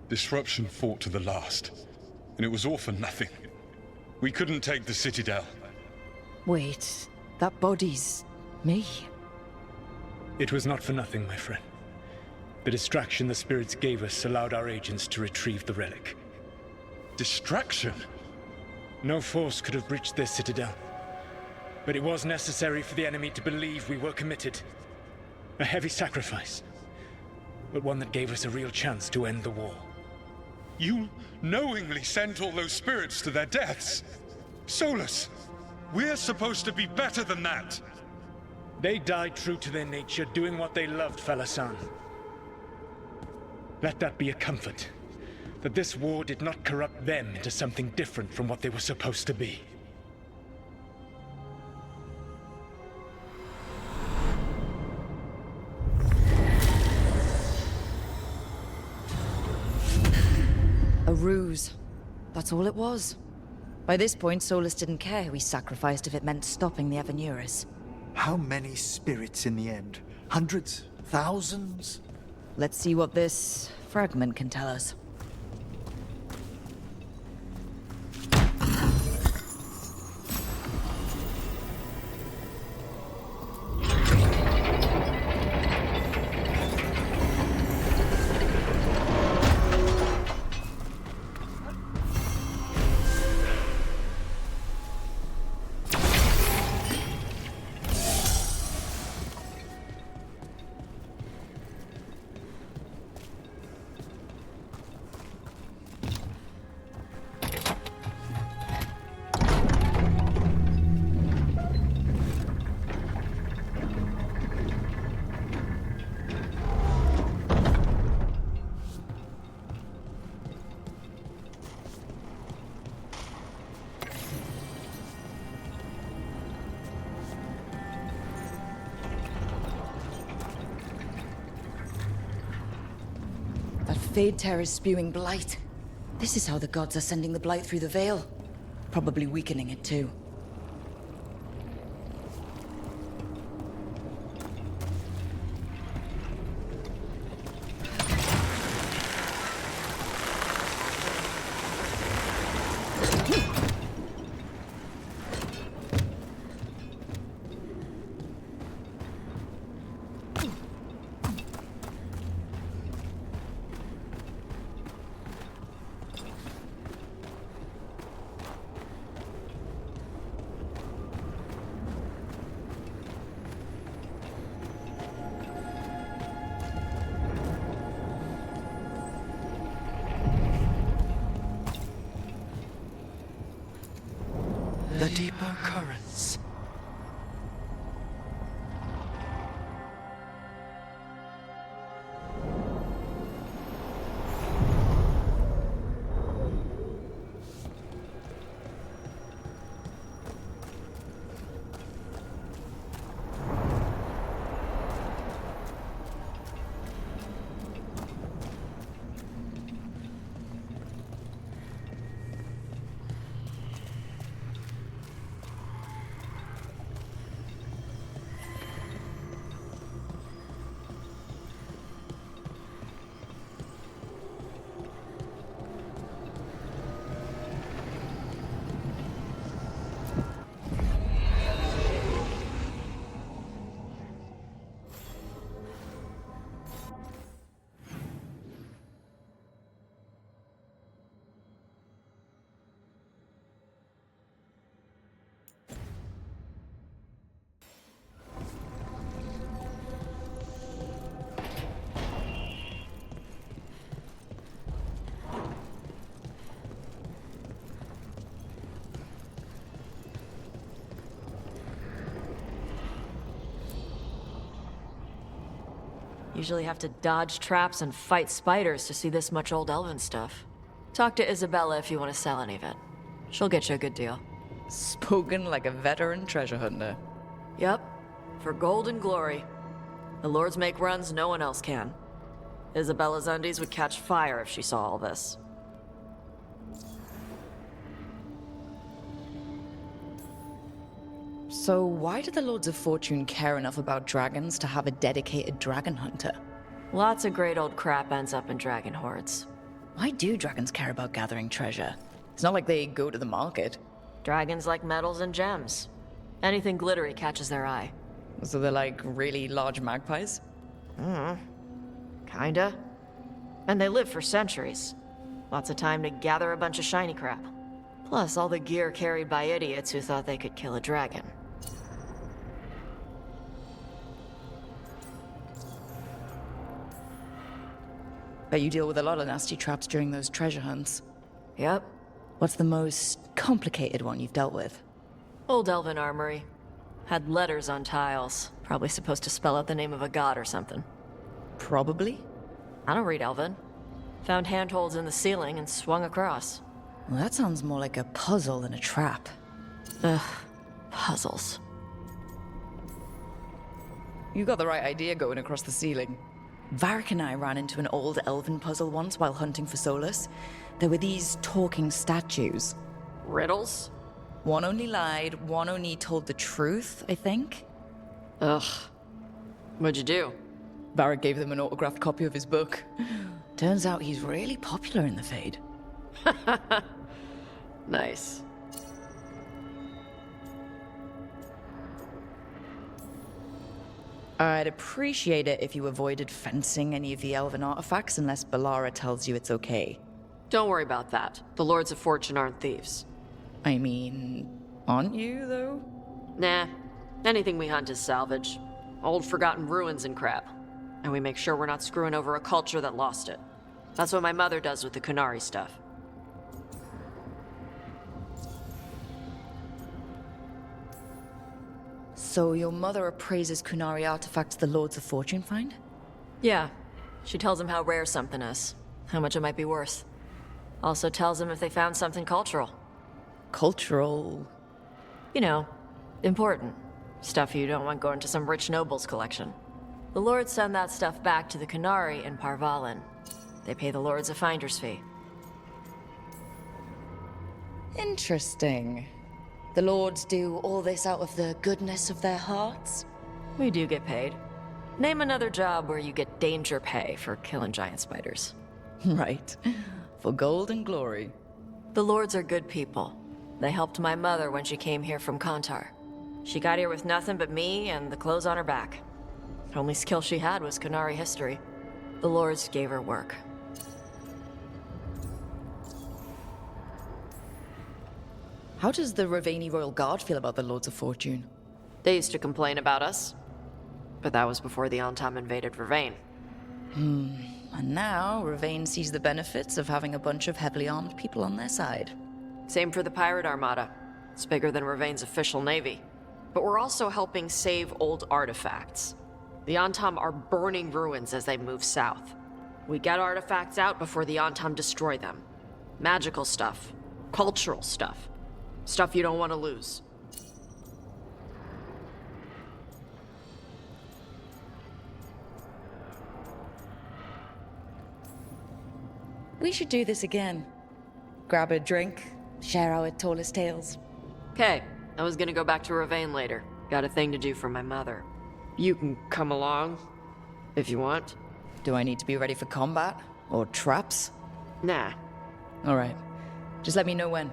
Disruption fought to the last, and it was all for nothing. We couldn't take the Citadel. Wait, that body's me. It was not for nothing, my friend. The distraction the spirits gave us allowed our agents to retrieve the relic. Distraction? No force could have breached their citadel. But it was necessary for the enemy to believe we were committed. A heavy sacrifice, but one that gave us a real chance to end the war. You knowingly sent all those spirits to their deaths? Solus, we're supposed to be better than that! They died true to their nature, doing what they loved, Falasan. Let that be a comfort, that this war did not corrupt them into something different from what they were supposed to be. A ruse. That's all it was. By this point, Solus didn't care who he sacrificed if it meant stopping the Evanurus. How many spirits in the end? Hundreds? Thousands? Let's see what this fragment can tell us. Fade Terror is spewing blight. This is how the gods are sending the blight through the Veil. Probably weakening it too. The deeper currents. Usually have to dodge traps and fight spiders to see this much old elven stuff. Talk to Isabella if you want to sell any of it. She'll get you a good deal. Spoken like a veteran treasure hunter. Yep, for gold and glory. The lords make runs no one else can. Isabella's undies would catch fire if she saw all this. So why do the Lords of Fortune care enough about dragons to have a dedicated dragon hunter? Lots of great old crap ends up in dragon hordes. Why do dragons care about gathering treasure? It's not like they go to the market. Dragons like metals and gems. Anything glittery catches their eye. So they're like really large magpies? Kinda. And they live for centuries. Lots of time to gather a bunch of shiny crap. Plus all the gear carried by idiots who thought they could kill a dragon. Bet you deal with a lot of nasty traps during those treasure hunts. Yep. What's the most complicated one you've dealt with? Old elven armory. Had letters on tiles. Probably supposed to spell out the name of a god or something. Probably? I don't read elven. Found handholds in the ceiling and swung across. Well, that sounds more like a puzzle than a trap. Ugh. Puzzles. You got the right idea going across the ceiling. Varric and I ran into an old elven puzzle once while hunting for Solus. There were these talking statues. Riddles? One only lied, one only told the truth, I think. Ugh. What'd you do? Varric gave them an autographed copy of his book. Turns out he's really popular in the Fade. Nice. I'd appreciate it if you avoided fencing any of the elven artifacts unless Ballara tells you it's okay. Don't worry about that. The Lords of Fortune aren't thieves. I mean, aren't you, though? Nah. Anything we hunt is salvage. Old forgotten ruins and crap. And we make sure we're not screwing over a culture that lost it. That's what my mother does with the Kunari stuff. So your mother appraises Kunari artifacts the Lords of Fortune find? Yeah. She tells them how rare something is. How much it might be worth. Also tells them if they found something cultural. Cultural? You know, important. Stuff you don't want going to some rich noble's collection. The Lords send that stuff back to the Kunari in Parvalin. They pay the Lords a finder's fee. Interesting. The lords do all this out of the goodness of their hearts? We do get paid. Name another job where you get danger pay for killing giant spiders. Right. For gold and glory. The lords are good people. They helped my mother when she came here from Kantar. She got here with nothing but me and the clothes on her back. The only skill she had was Qunari history. The lords gave her work. How does the Ravani Royal Guard feel about the Lords of Fortune? They used to complain about us. But that was before the Antam invaded Ravane. And now, Ravane sees the benefits of having a bunch of heavily armed people on their side. Same for the Pirate Armada. It's bigger than Ravane's official navy. But we're also helping save old artifacts. The Antam are burning ruins as they move south. We get artifacts out before the Antam destroy them. Magical stuff. Cultural stuff. Stuff you don't want to lose. We should do this again. Grab a drink, share our tallest tales. Okay, I was gonna go back to Ravane later. Got a thing to do for my mother. You can come along, if you want. Do I need to be ready for combat? Or traps? Nah. Alright. Just let me know when.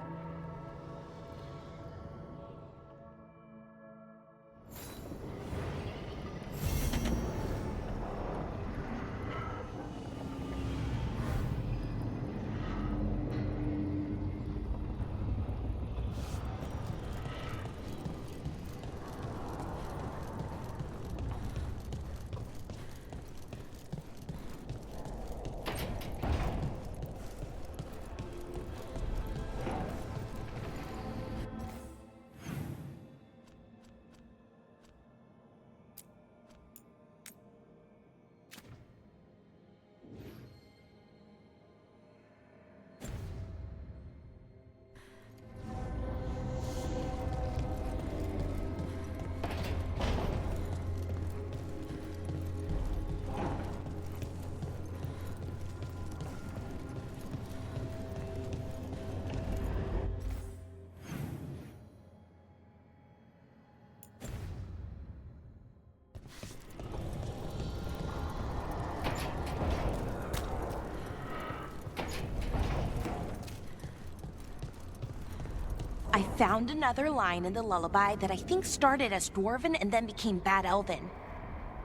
I found another line in the lullaby that I think started as Dwarven and then became Bad Elven.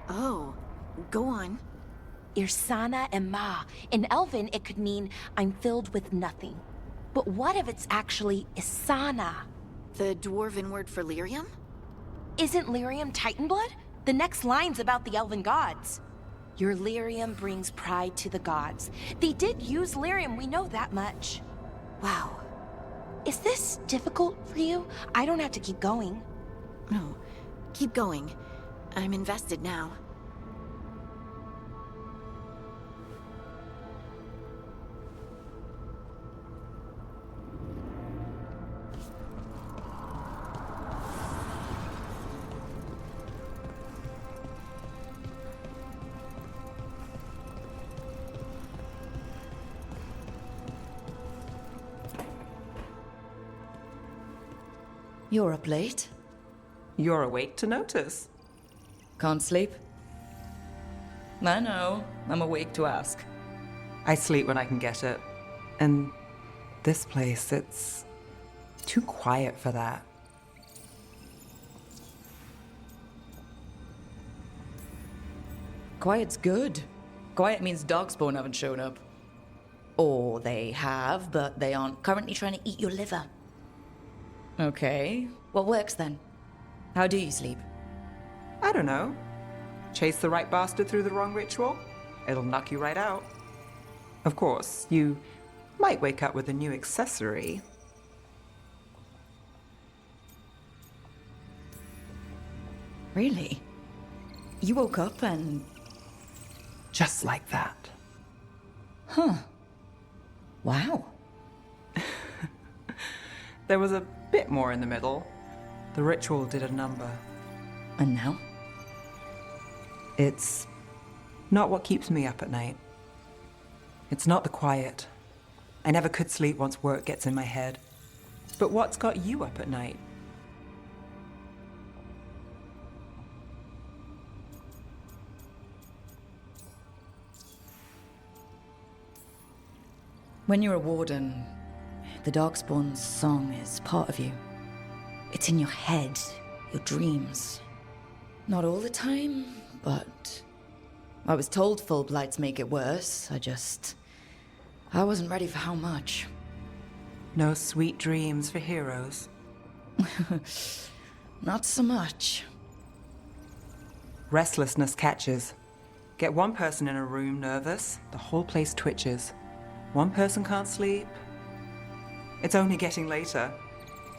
Oh, go on. Irsana Emma. In Elven, it could mean I'm filled with nothing. But what if it's actually Isana? The Dwarven word for lyrium? Isn't lyrium Titanblood? The next line's about the Elven gods. Your lyrium brings pride to the gods. They did use lyrium, we know that much. Wow. Is this difficult for you? I don't have to keep going. No, keep going. I'm invested now. You're up late. You're awake to notice. Can't sleep? I know. I'm awake to ask. I sleep when I can get it. And this place, it's too quiet for that. Quiet's good. Quiet means Darkspawn haven't shown up. Or they have, but they aren't currently trying to eat your liver. Okay. What works then? How do you sleep? I don't know. Chase the right bastard through the wrong ritual? It'll knock you right out. Of course, you might wake up with a new accessory. Really? You woke up and... Just like that. Huh. Wow. There was a bit more in the middle. The ritual did a number. And now? It's not what keeps me up at night. It's not the quiet. I never could sleep once work gets in my head. But what's got you up at night? When you're a warden, the Darkspawn's song is part of you. It's in your head, your dreams. Not all the time, but I was told full blights make it worse. I wasn't ready for how much. No sweet dreams for heroes? Not so much. Restlessness catches. Get one person in a room nervous, the whole place twitches. One person can't sleep. It's only getting later.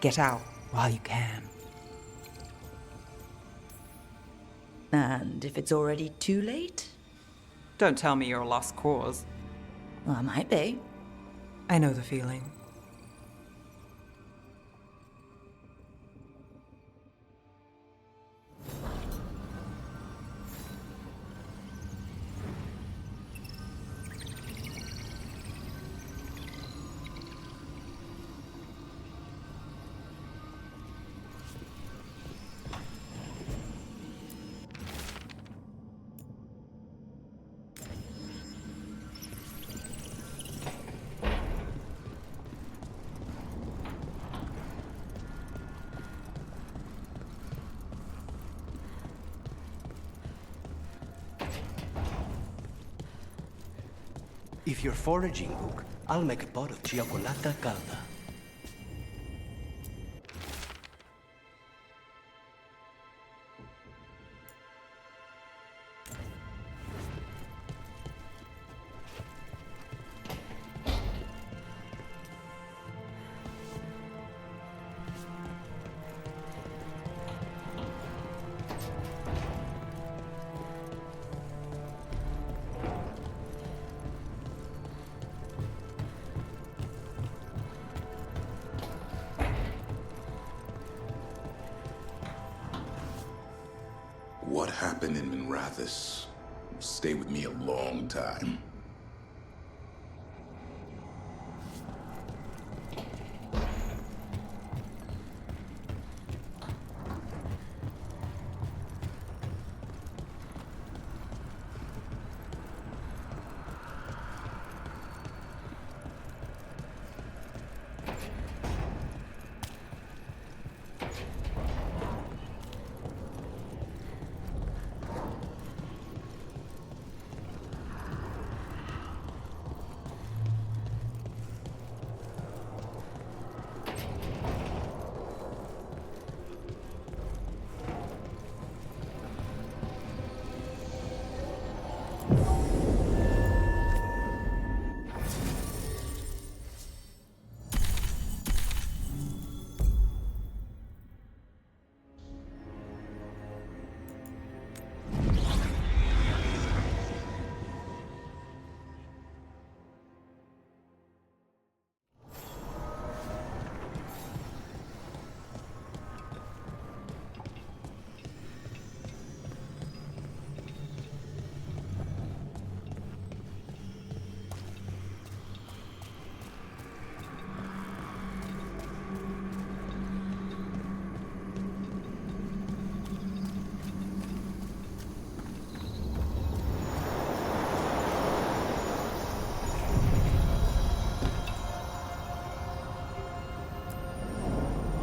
Get out while you can. And if it's already too late? Don't tell me you're a lost cause. Well, I might be. I know the feeling. If you're foraging, Book, I'll make a pot of Chiacolata calda. What happened in Minrathous will stay with me a long time.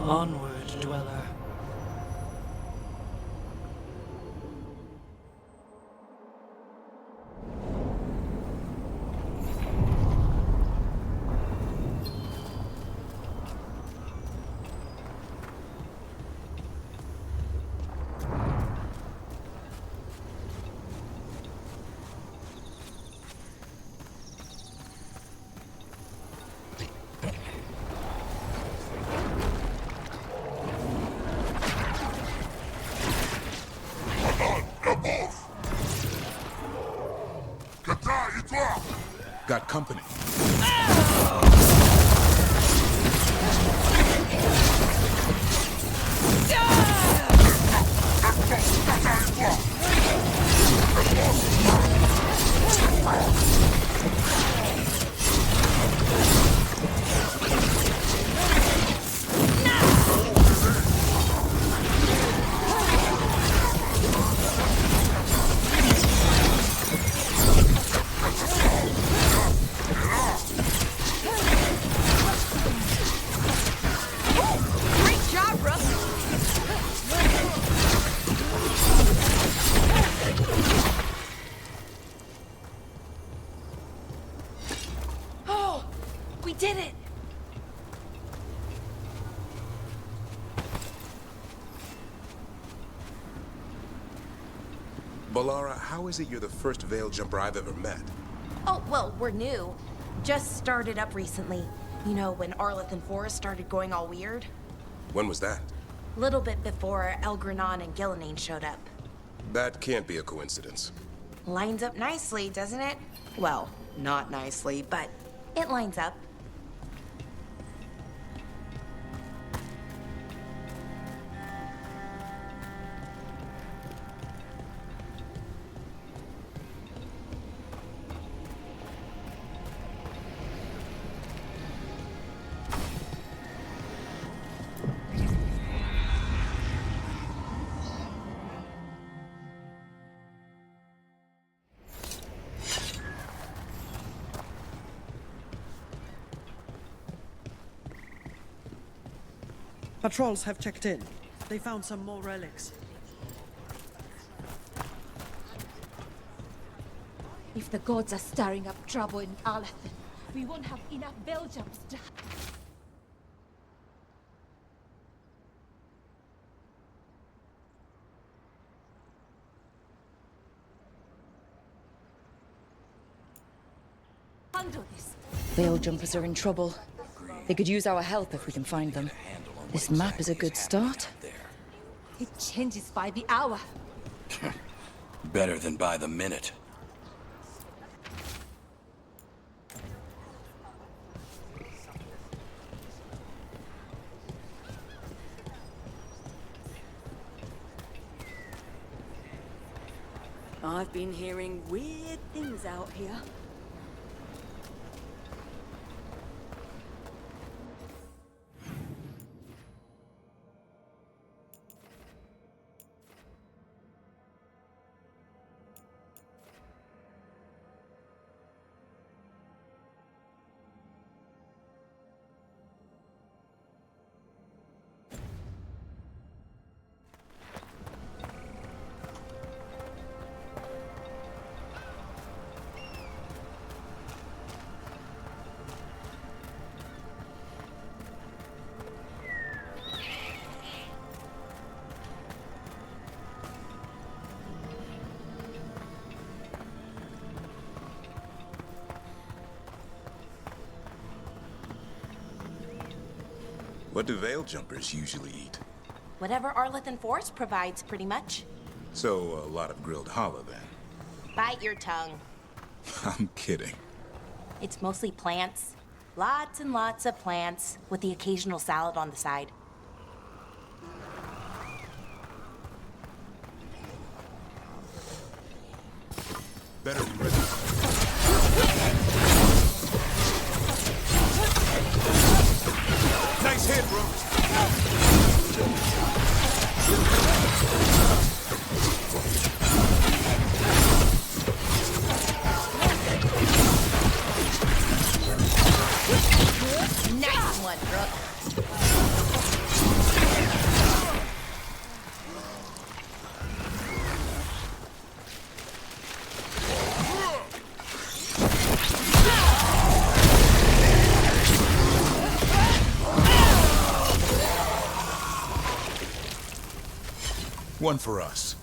Onward, dweller. Got company. We did it! Balara, how is it you're the first Veil Jumper I've ever met? Oh, well, we're new. Just started up recently. You know, when Arlathan Forest started going all weird? When was that? Little bit before Elgranon and Gillinane showed up. That can't be a coincidence. Lines up nicely, doesn't it? Well, not nicely, but it lines up. Patrols have checked in. They found some more relics. If the gods are stirring up trouble in Arlathan, we won't have enough bell jumps to... handle this. Veil jumpers are in trouble. They could use our help if we can find them. This map is a good start. It changes by the hour. Better than by the minute. I've been hearing weird things out here. What do Veil Jumpers usually eat? Whatever Arlathan Forest provides, pretty much. So, a lot of grilled challah, then. Bite your tongue. I'm kidding. It's mostly plants. Lots and lots of plants, with the occasional salad on the side. Better be ready. Nice hit, bro. Nice one, Rook. One for us.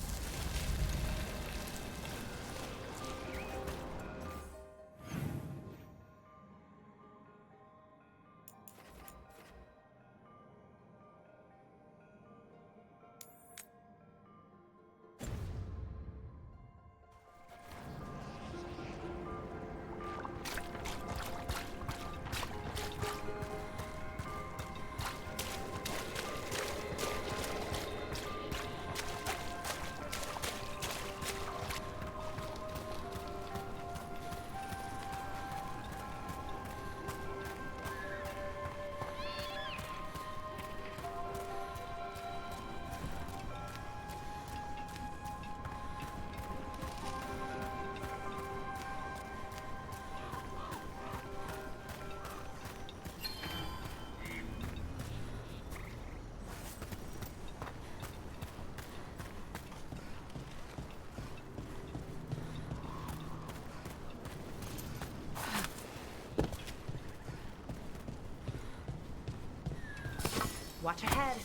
Watch ahead.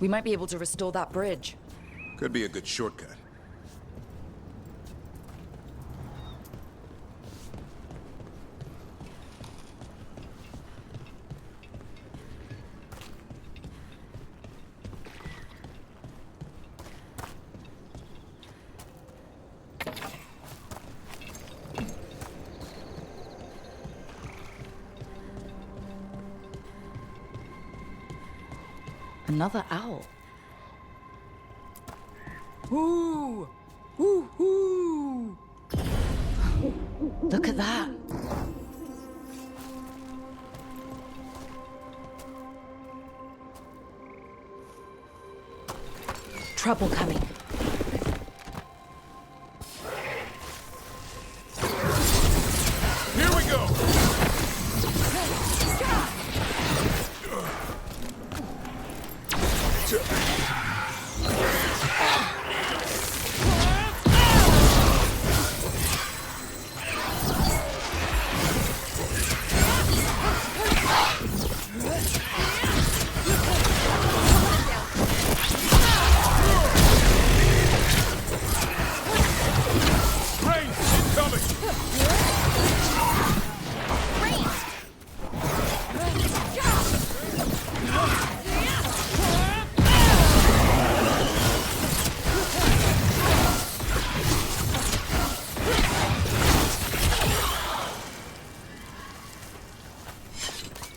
We might be able to restore that bridge. Could be a good shortcut. Another owl. Ooh! Ooh! Ooh! Look at that. Trouble coming. Here we go!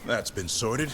That's been sorted.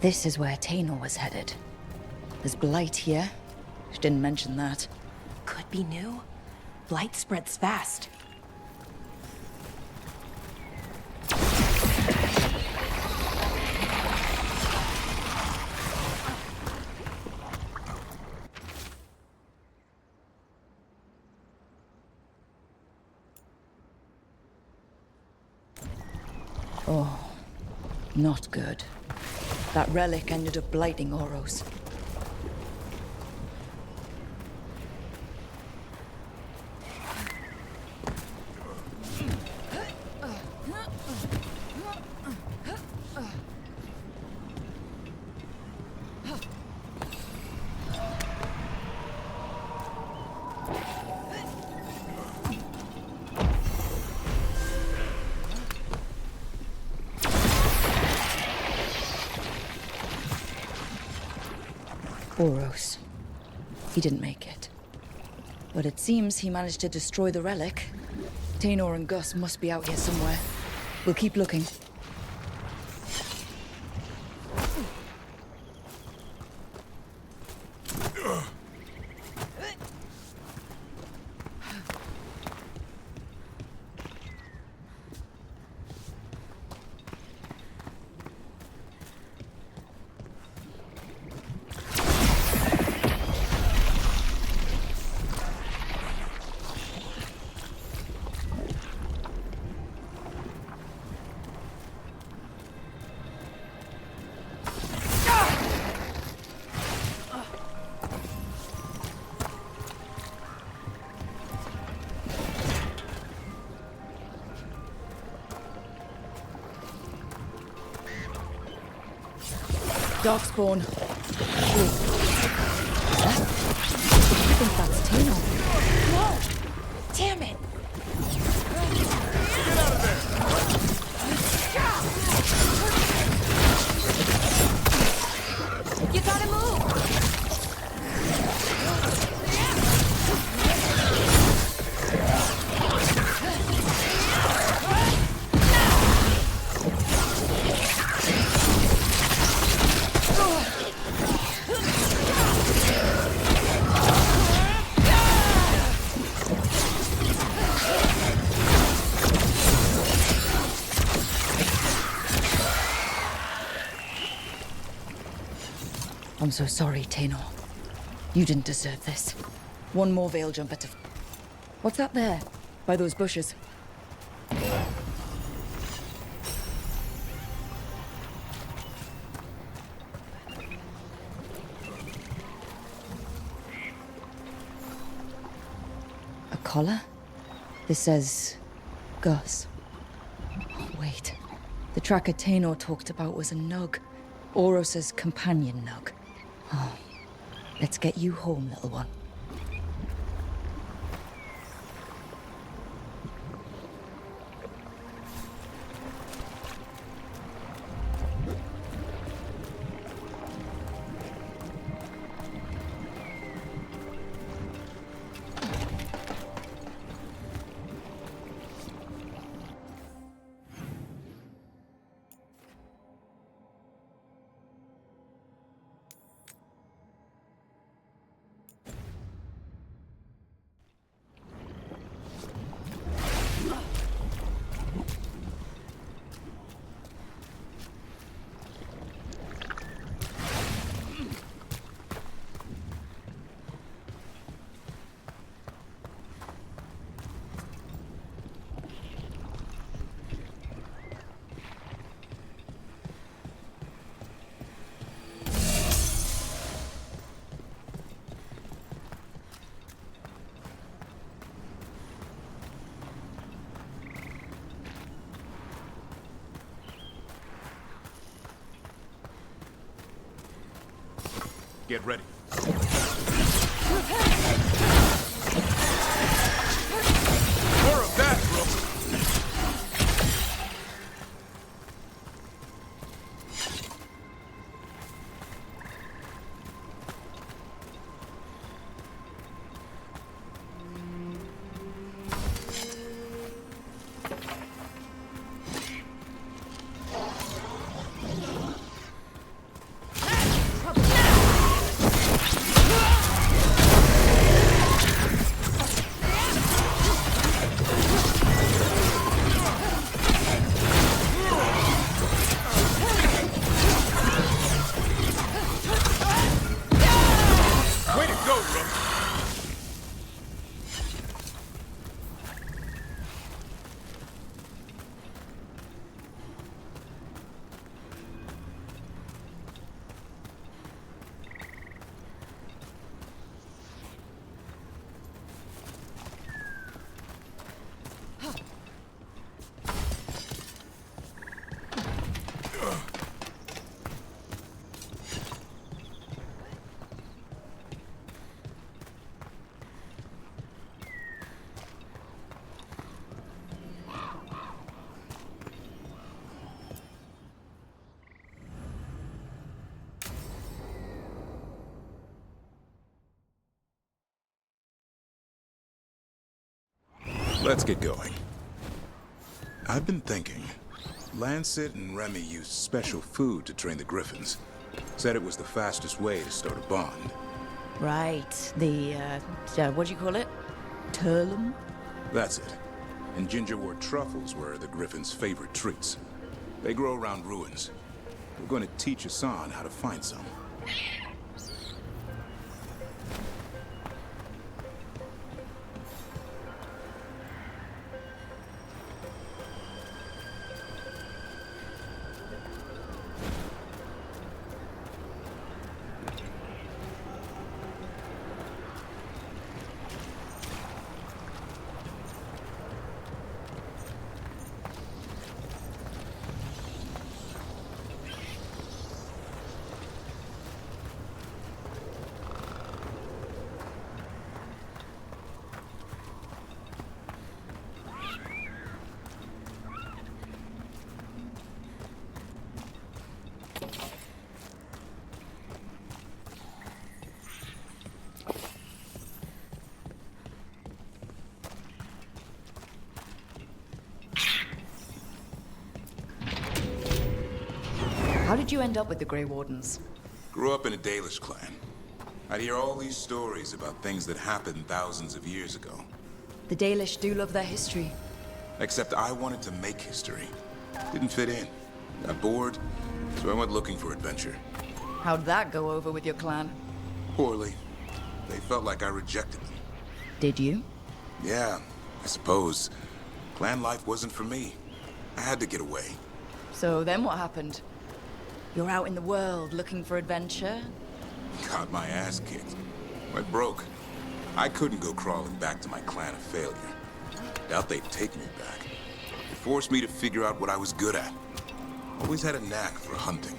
This is where Tainor was headed. There's blight here. She didn't mention that. Could be new. Blight spreads fast. Oh, not good. That relic ended up blighting Oros. Oros. He didn't make it. But it seems he managed to destroy the relic. Tainor and Gus must be out here somewhere. We'll keep looking. Darkspawn. Wait. I think that's Tino. Whoa! Damn it! Get out of there! You gotta move! I'm so sorry, Tainor. You didn't deserve this. One more veil jumper to... What's that there? By those bushes? A collar? This says... Gus. Oh, wait. The tracker Tainor talked about was a nug. Oros's companion nug. Oh, let's get you home, little one. Get ready. More of that, bro. Let's get going. I've been thinking. Lancet and Remy used special food to train the Griffons. Said it was the fastest way to start a bond. Right. The, what do you call it? Turlum? That's it. And gingerwort truffles were the Griffins' favorite treats. They grow around ruins. We're going to teach Hassan how to find some. How did you end up with the Grey Wardens? Grew up in a Dalish clan. I'd hear all these stories about things that happened thousands of years ago. The Dalish do love their history. Except I wanted to make history. Didn't fit in. Got bored, so I went looking for adventure. How'd that go over with your clan? Poorly. They felt like I rejected them. Did you? Yeah, I suppose. Clan life wasn't for me. I had to get away. So then what happened? You're out in the world looking for adventure? Got my ass kicked. Went broke. I couldn't go crawling back to my clan of failure. Doubt they'd take me back. It forced me to figure out what I was good at. Always had a knack for hunting.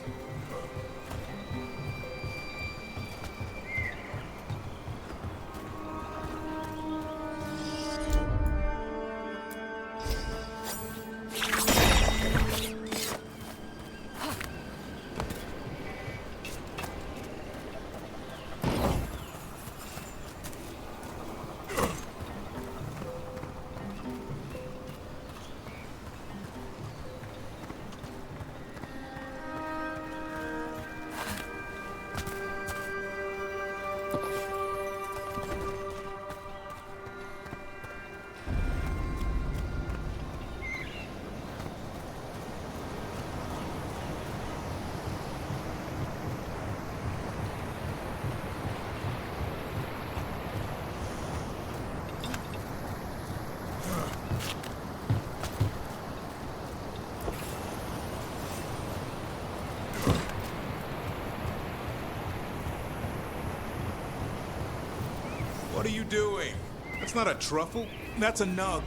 What are you doing? That's not a truffle. That's a nug.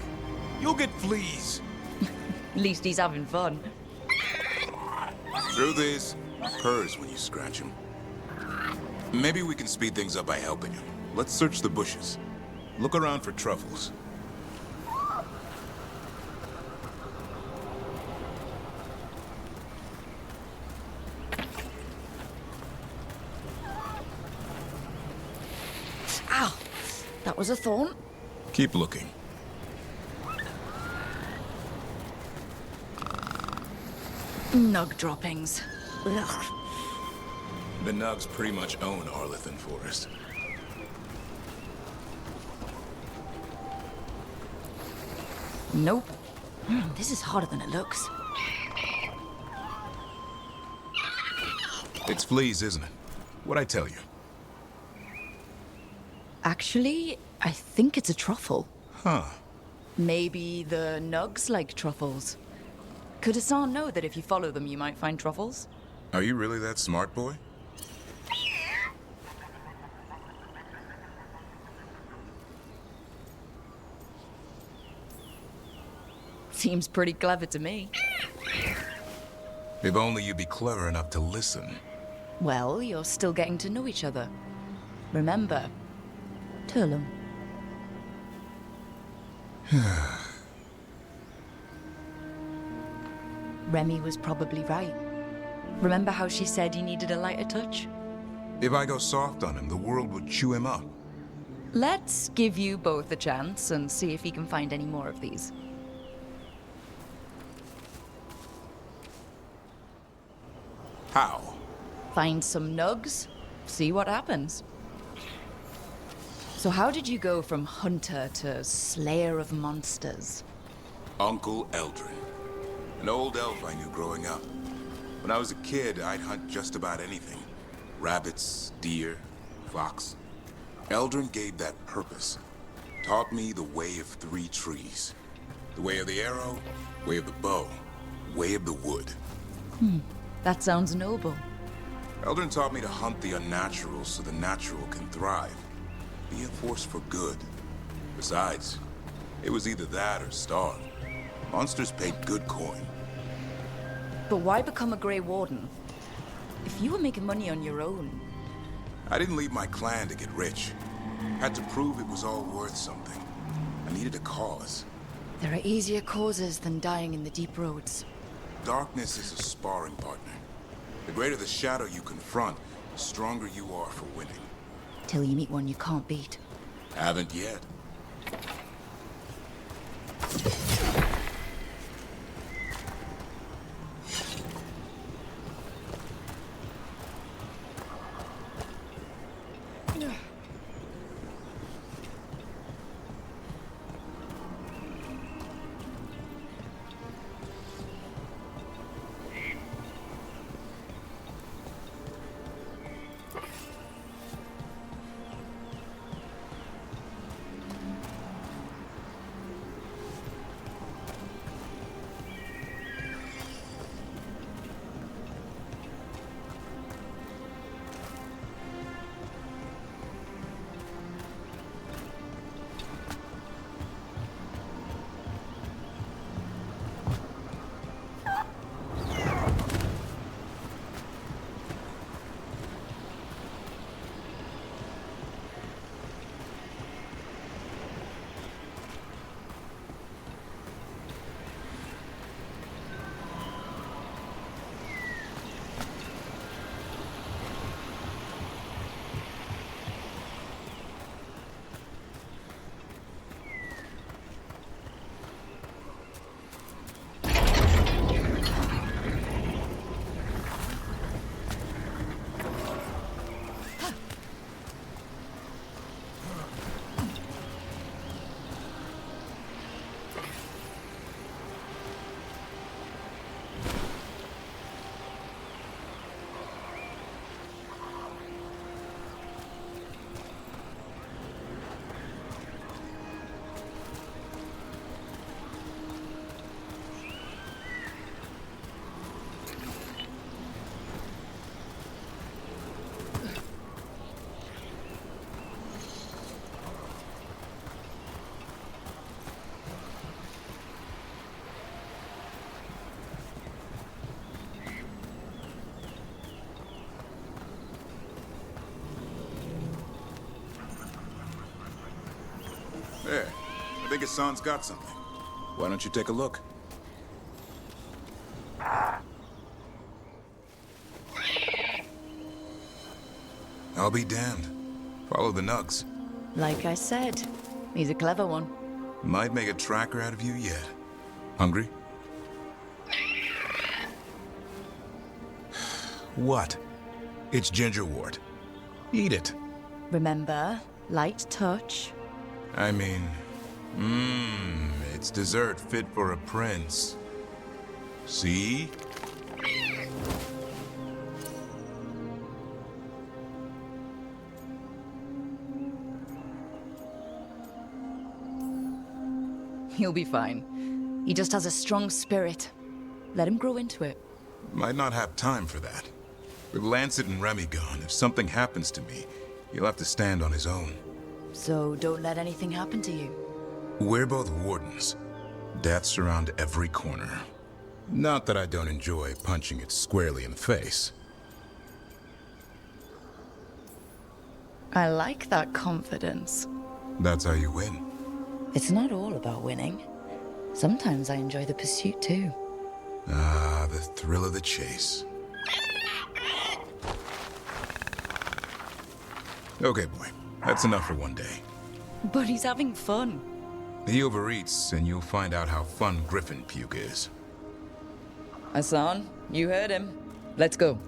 You'll get fleas. At least he's having fun. Truth is, purrs when you scratch him. Maybe we can speed things up by helping him. Let's search the bushes. Look around for truffles. Ow! That was a thorn. Keep looking. Nug droppings. Ugh. The Nugs pretty much own Arlathan Forest. Nope. This is harder than it looks. It's fleas, isn't it? What'd I tell you? Actually, I think it's a truffle. Huh. Maybe the Nugs like truffles. Could Hassan know that if you follow them, you might find truffles? Are you really that smart, boy? Seems pretty clever to me. If only you'd be clever enough to listen. Well, you're still getting to know each other. Remember, Turlum. Remy was probably right. Remember how she said he needed a lighter touch? If I go soft on him, the world would chew him up. Let's give you both a chance and see if he can find any more of these. How? Find some nugs, see what happens. So how did you go from hunter to slayer of monsters? Uncle Eldrin. An old elf I knew growing up. When I was a kid, I'd hunt just about anything. Rabbits, deer, fox. Eldrin gave that purpose. Taught me the way of 3 trees. The way of the arrow, way of the bow, way of the wood. That sounds noble. Eldrin taught me to hunt the unnatural so the natural can thrive. Be a force for good. Besides, it was either that or starve. Monsters paid good coin. But why become a Grey Warden? If you were making money on your own... I didn't leave my clan to get rich. Had to prove it was all worth something. I needed a cause. There are easier causes than dying in the deep roads. Darkness is a sparring partner. The greater the shadow you confront, the stronger you are for winning. Till you meet one you can't beat. Haven't yet. think Hassan's got something. Why don't you take a look? I'll be damned. Follow the nugs. Like I said, he's a clever one. Might make a tracker out of you yet. Hungry? What? It's gingerwort. Eat it. Remember, light touch. I mean, it's dessert fit for a prince. See? He'll be fine. He just has a strong spirit. Let him grow into it. Might not have time for that. With Lancet and Remy gone, if something happens to me, he'll have to stand on his own. So don't let anything happen to you. We're both wardens. Death's around every corner. Not that I don't enjoy punching it squarely in the face. I like that confidence. That's how you win. It's not all about winning. Sometimes I enjoy the pursuit too. Ah, the thrill of the chase. Okay, boy. That's enough for one day. But he's having fun. He overeats, and you'll find out how fun Griffon puke is. Hassan, you heard him. Let's go.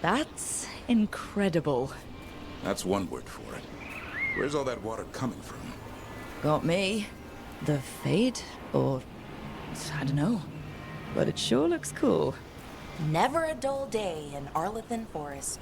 That's incredible. That's one word for it. Where's all that water coming from? Got me. The Fade? Or... I don't know. But it sure looks cool. Never a dull day in Arlathan Forest.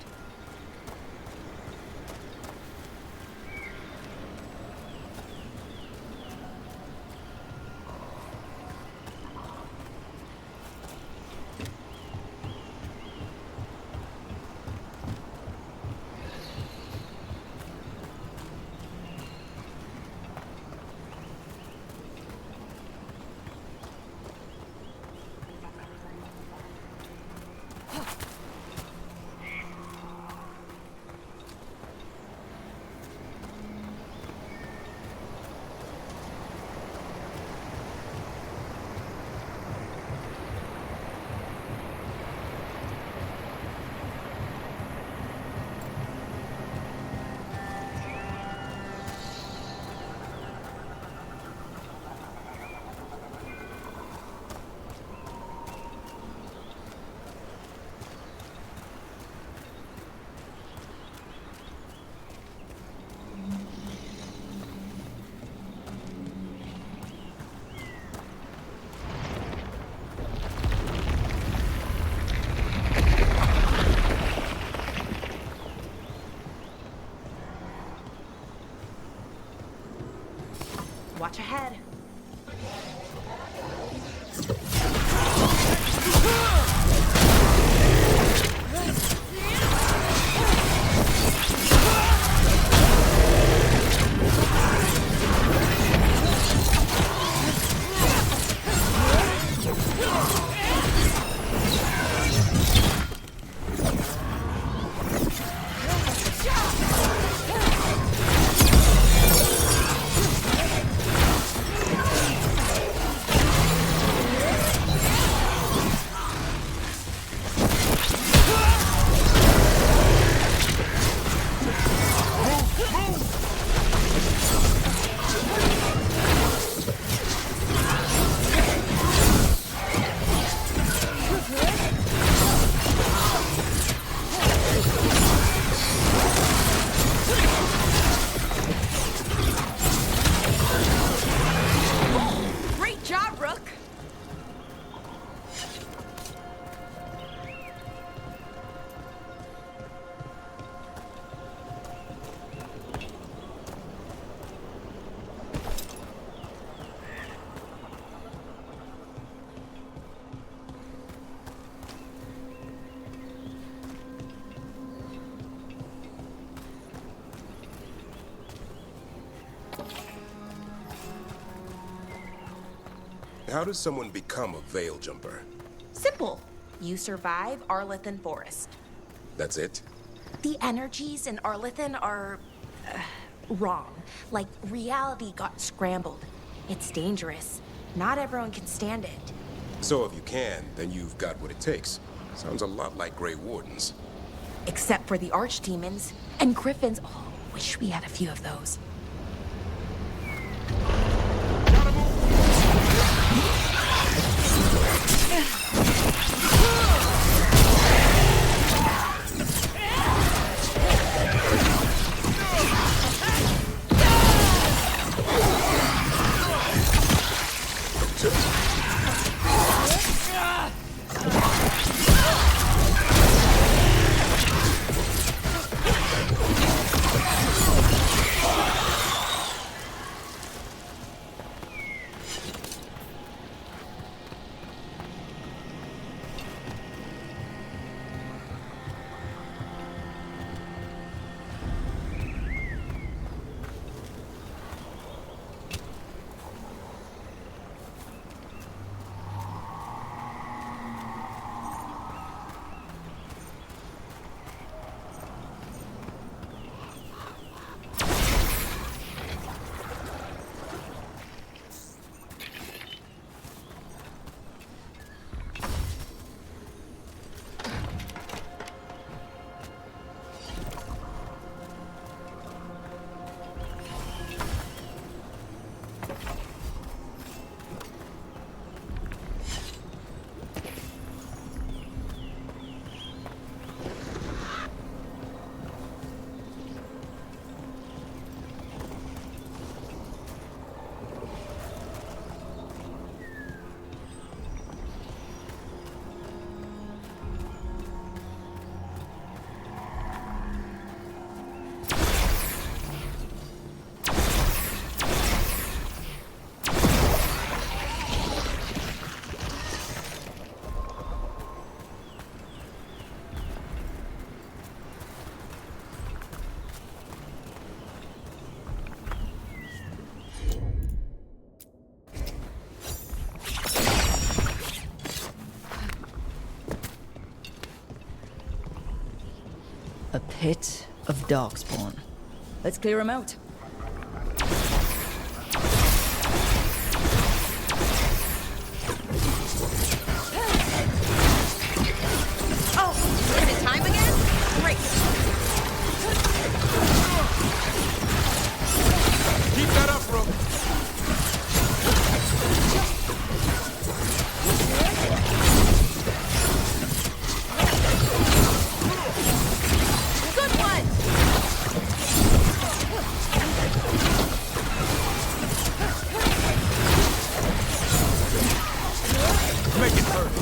Watch ahead. How does someone become a Veil Jumper? Simple. You survive Arlathan Forest. That's it? The energies in Arlathan are... wrong. Like, reality got scrambled. It's dangerous. Not everyone can stand it. So if you can, then you've got what it takes. Sounds a lot like Grey Wardens. Except for the archdemons. And Griffons. Oh, wish we had a few of those. A pit of darkspawn. Let's clear him out. Oh, is it time again? Great. Keep that up, Rook. Good one! Make it hurt.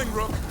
coming, Rook!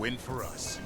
Win for us.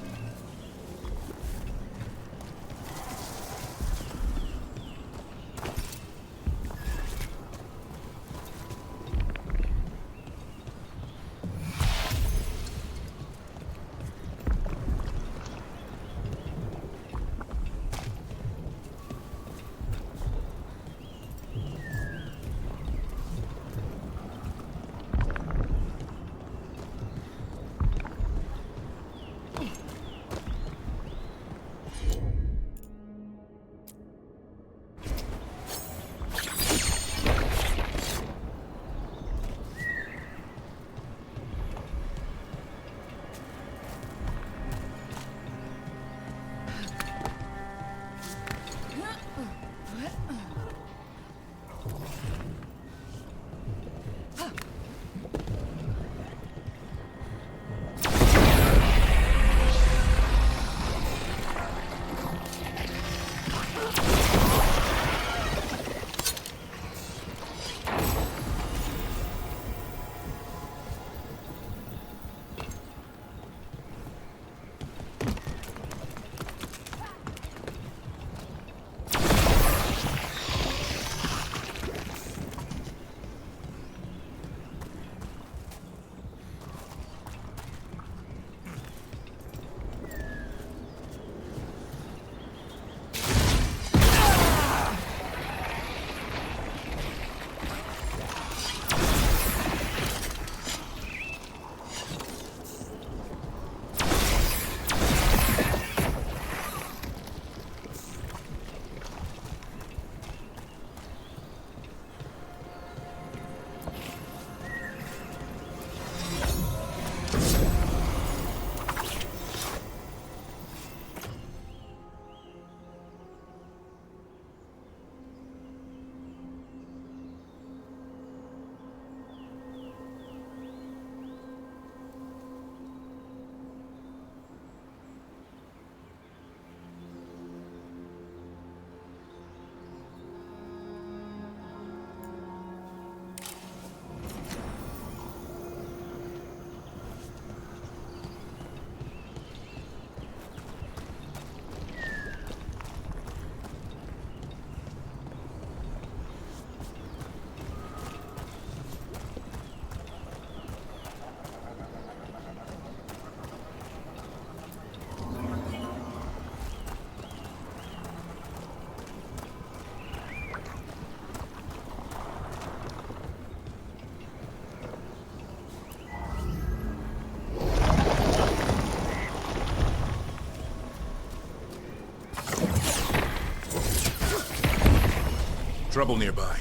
Trouble nearby.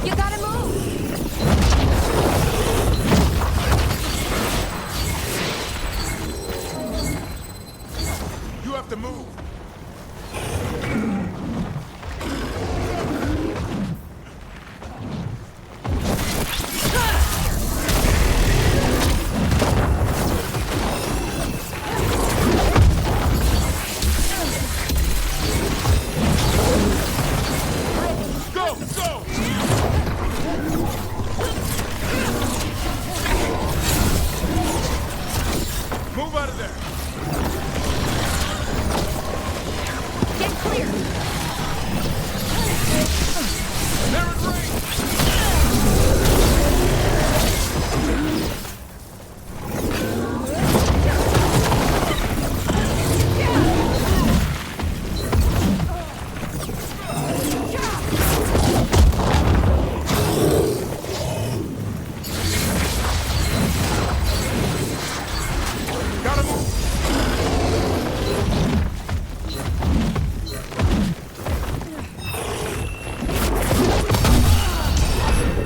You gotta move! You have to move! Move out of there! Get clear! They're in range! Gotta move!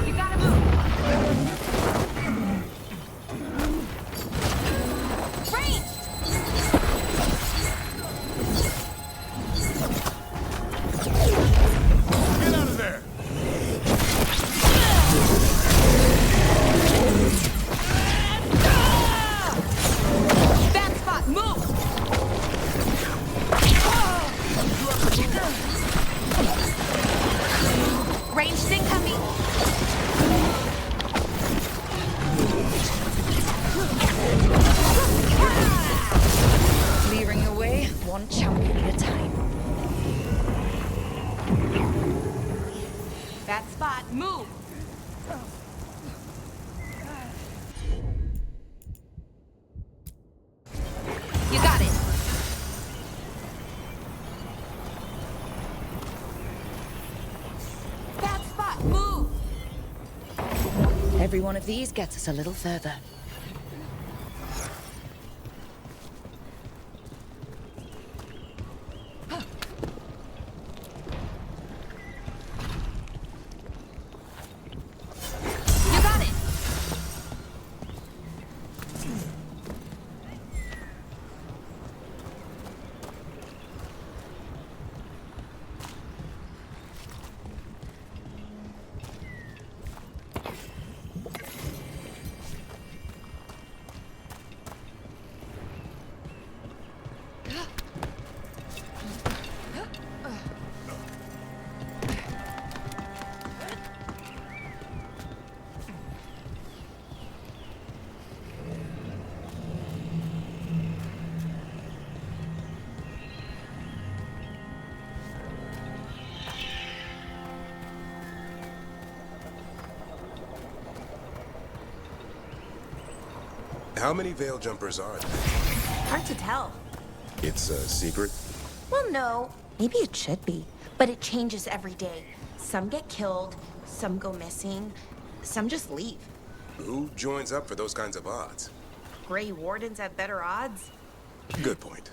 You gotta move! Ranged! Get out of there! Bad spot, move! Ranged incoming! Clearing away, one champion at a time. Bad spot, move! You got it! Bad spot, move! Every one of these gets us a little further. You got it! How many veil jumpers are there? Hard to tell. It's a secret? Well, no. Maybe it should be. But it changes every day. Some get killed, some go missing, some just leave. Who joins up for those kinds of odds? Grey Wardens have better odds? Good point.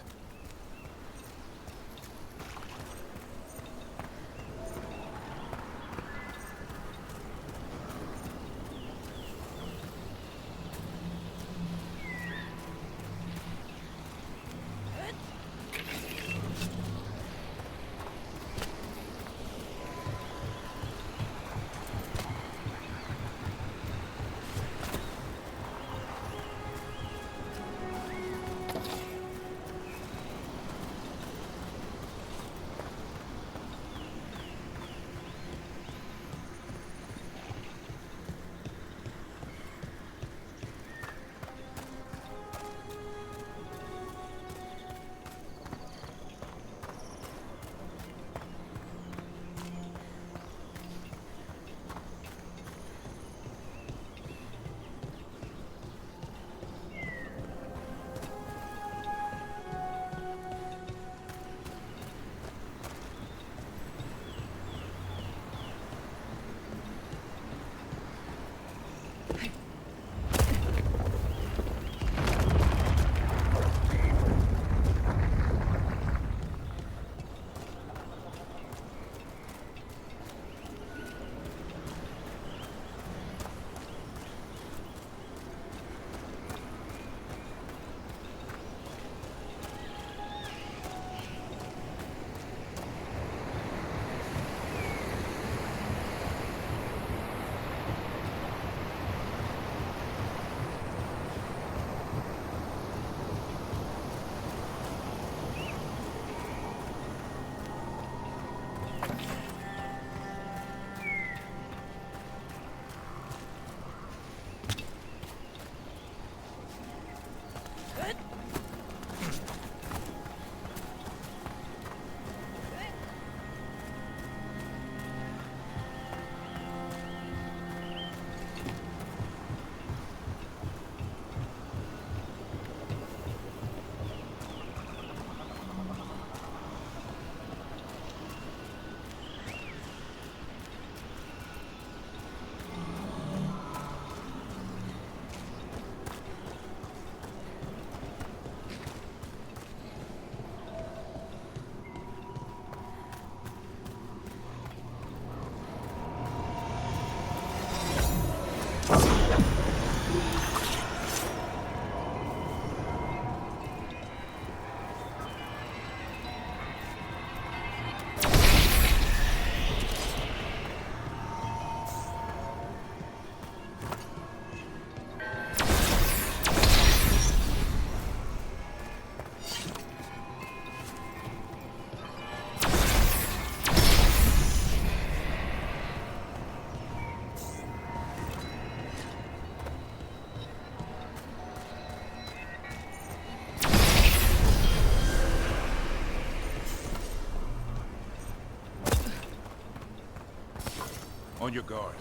your guard.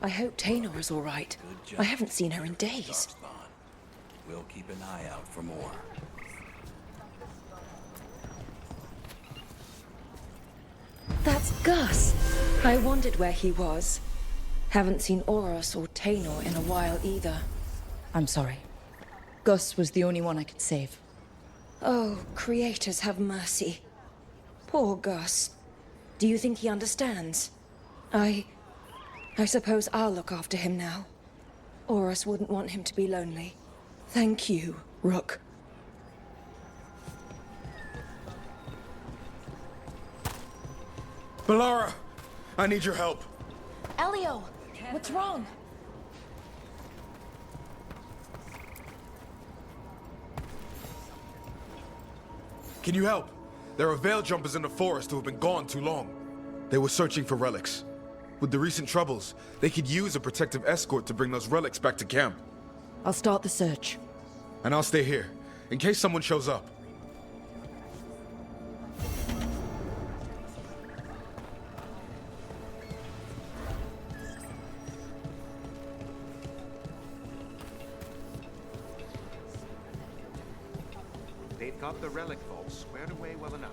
I hope Taynor is all right. I haven't seen her in days. We'll keep an eye out for more. That's Gus. I wondered where he was. Haven't seen Oros or Taynor in a while either. I'm sorry. Gus was the only one I could save. Oh, creators have mercy. Poor Gus. Do you think he understands? I suppose I'll look after him now. Oros wouldn't want him to be lonely. Thank you, Rook. Balara! I need your help. Elio, what's wrong? Can you help? There are veil jumpers in the forest who have been gone too long. They were searching for relics. With the recent troubles, they could use a protective escort to bring those relics back to camp. I'll start the search. And I'll stay here, in case someone shows up. They've got the relic vault squared away well enough.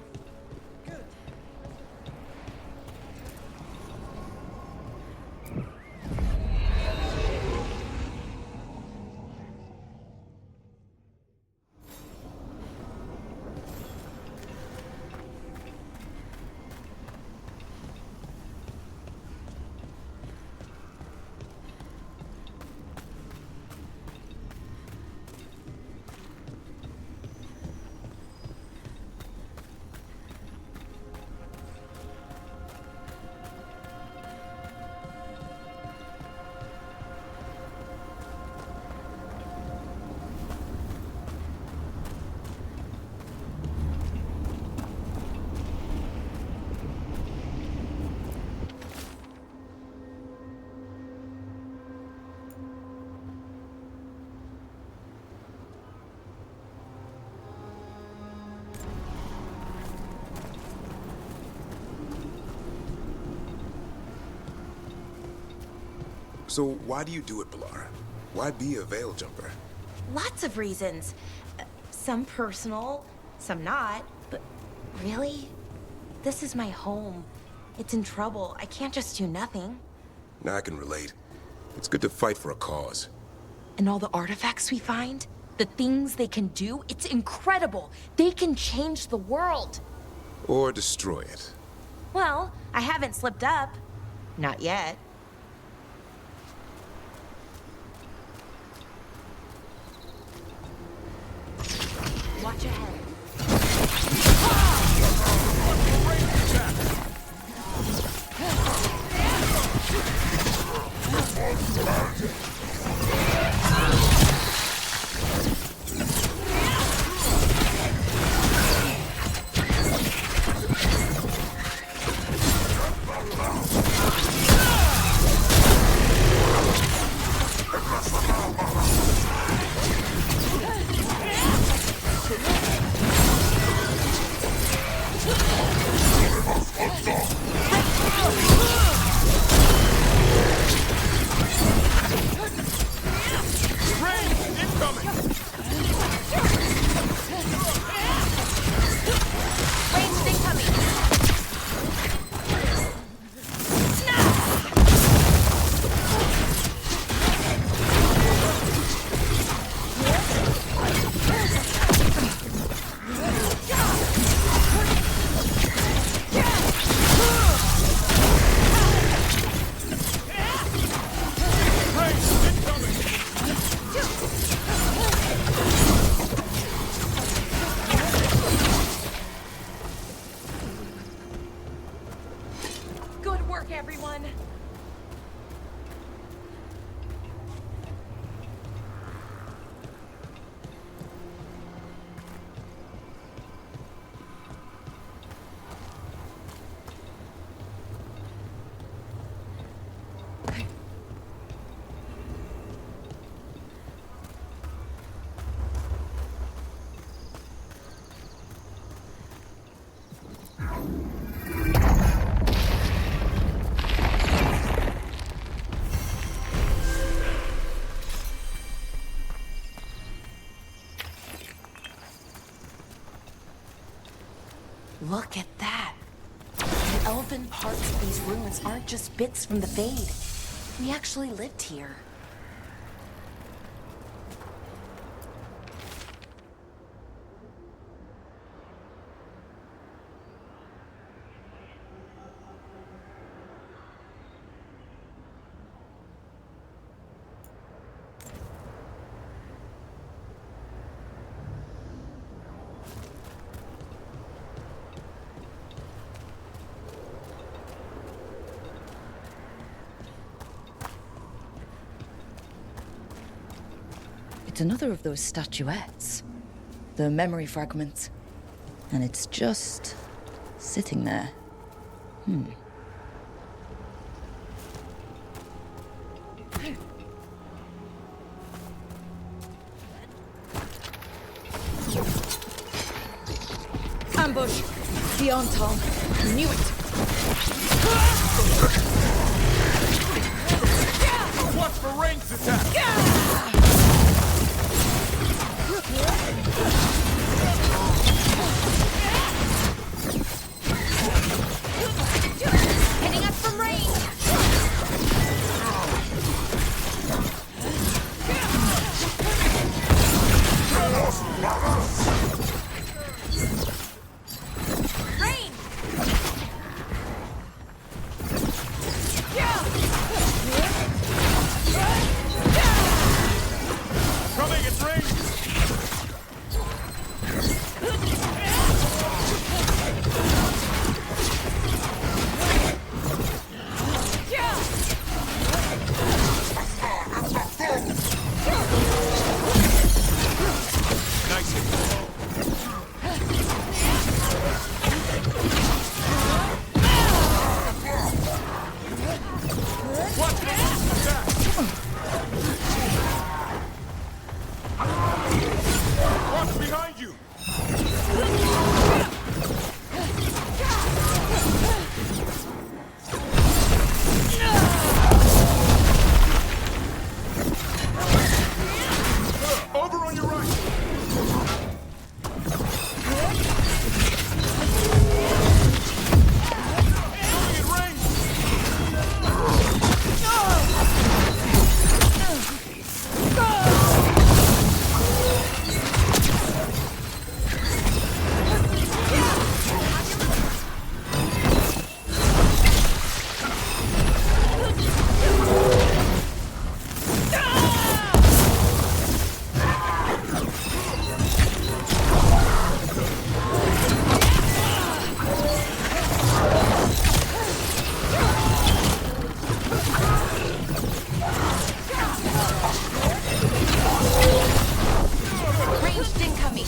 So why do you do it, Balara? Why be a veil jumper? Lots of reasons. Some personal, some not, but really? This is my home. It's in trouble. I can't just do nothing. Now I can relate. It's good to fight for a cause. And all the artifacts we find, the things they can do, it's incredible. They can change the world. Or destroy it. Well, I haven't slipped up. Not yet. Look at that. The elven parts of these ruins aren't just bits from the Fade. We actually lived here. It's another of those statuettes. The memory fragments. And it's just sitting there. Ambush! Beyond Tom. Knew it! Watch for ranged attack! Hitting us from range! Coming, it's ranged! Watch behind you! Over on your right! Ranged incoming!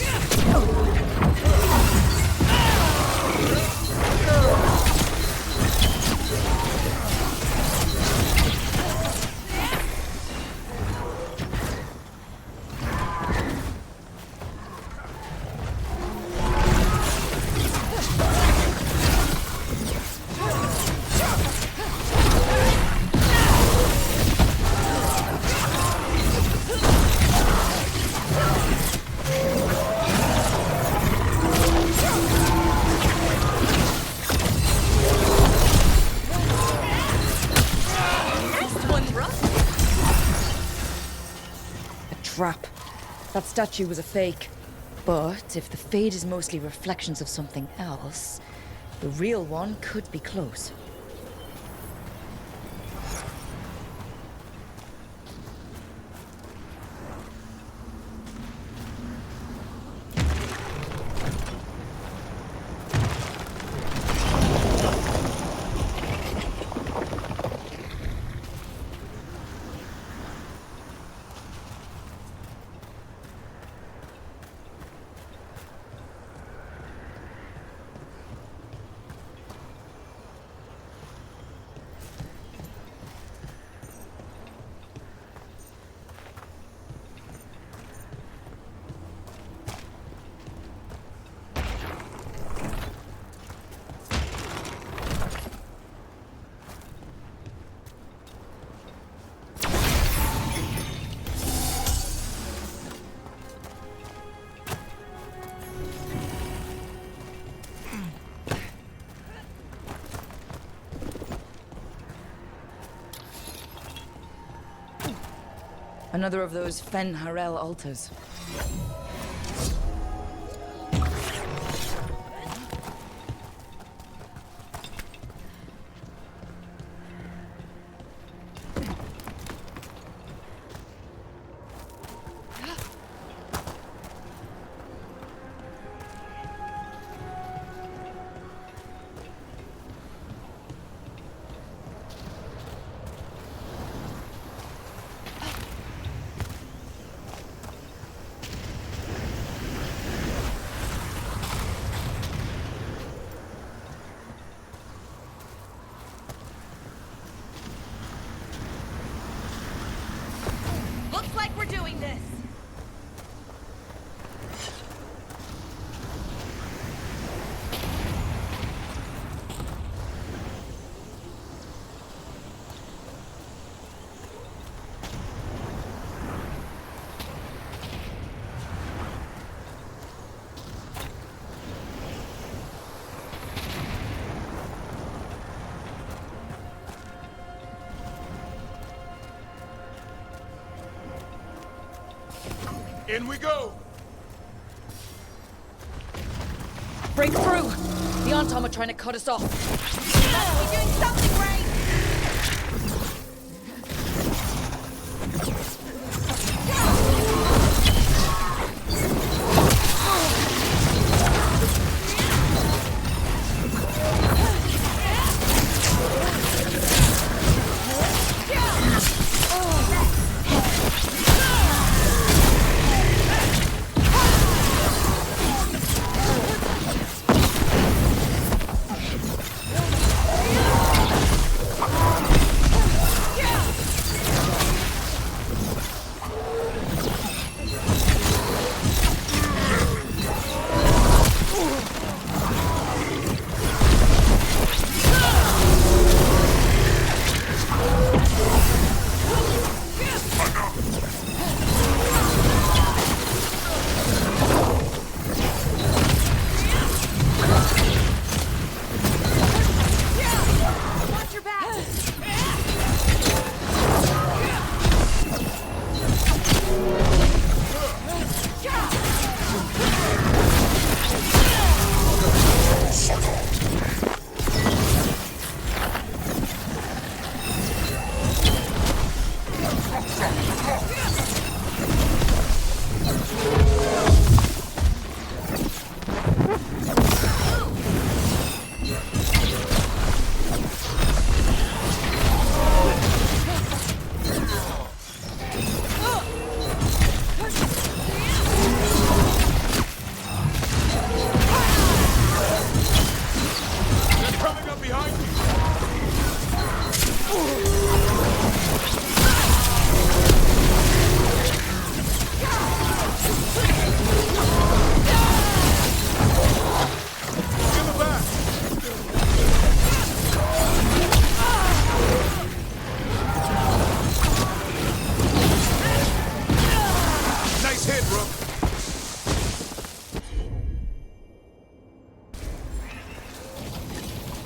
Trap. That statue was a fake. But if the Fade is mostly reflections of something else, the real one could be close. Another of those Fen Harel altars. Looks like we're doing this. In we go! Break through! The Antom are trying to cut us off. We're doing something right!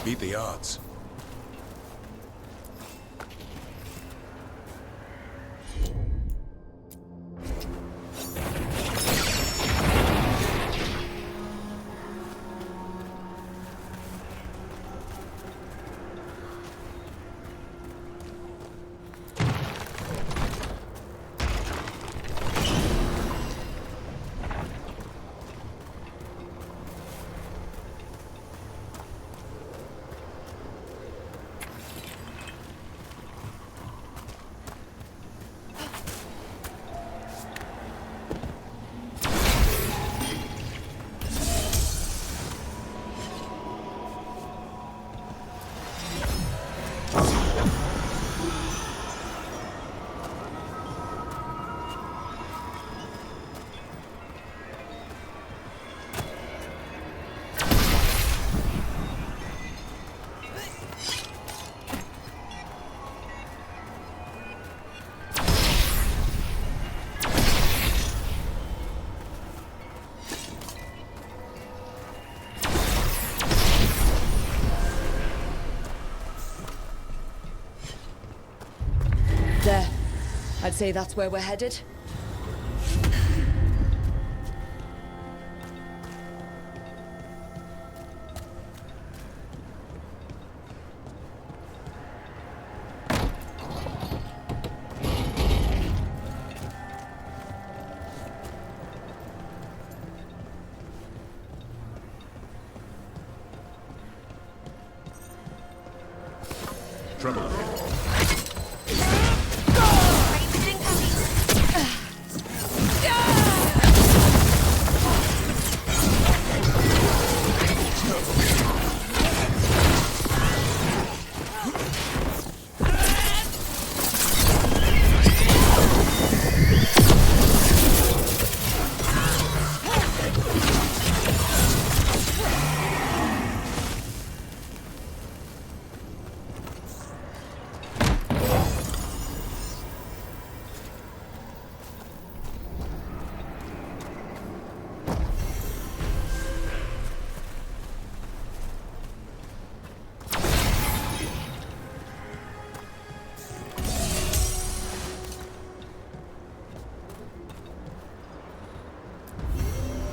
Beat the odds. say that's where we're headed? Trouble.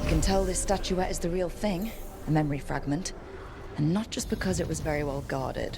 You can tell this statuette is the real thing, a memory fragment, and not just because it was very well guarded.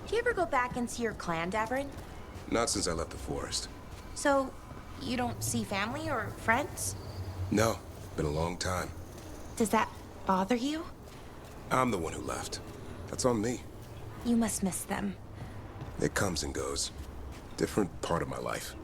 Do you ever go back and see your clan, Davrin? Not since I left the forest. So, you don't see family or friends? No, been a long time. Does that bother you? I'm the one who left. That's on me. You must miss them. It comes and goes. Different part of my life.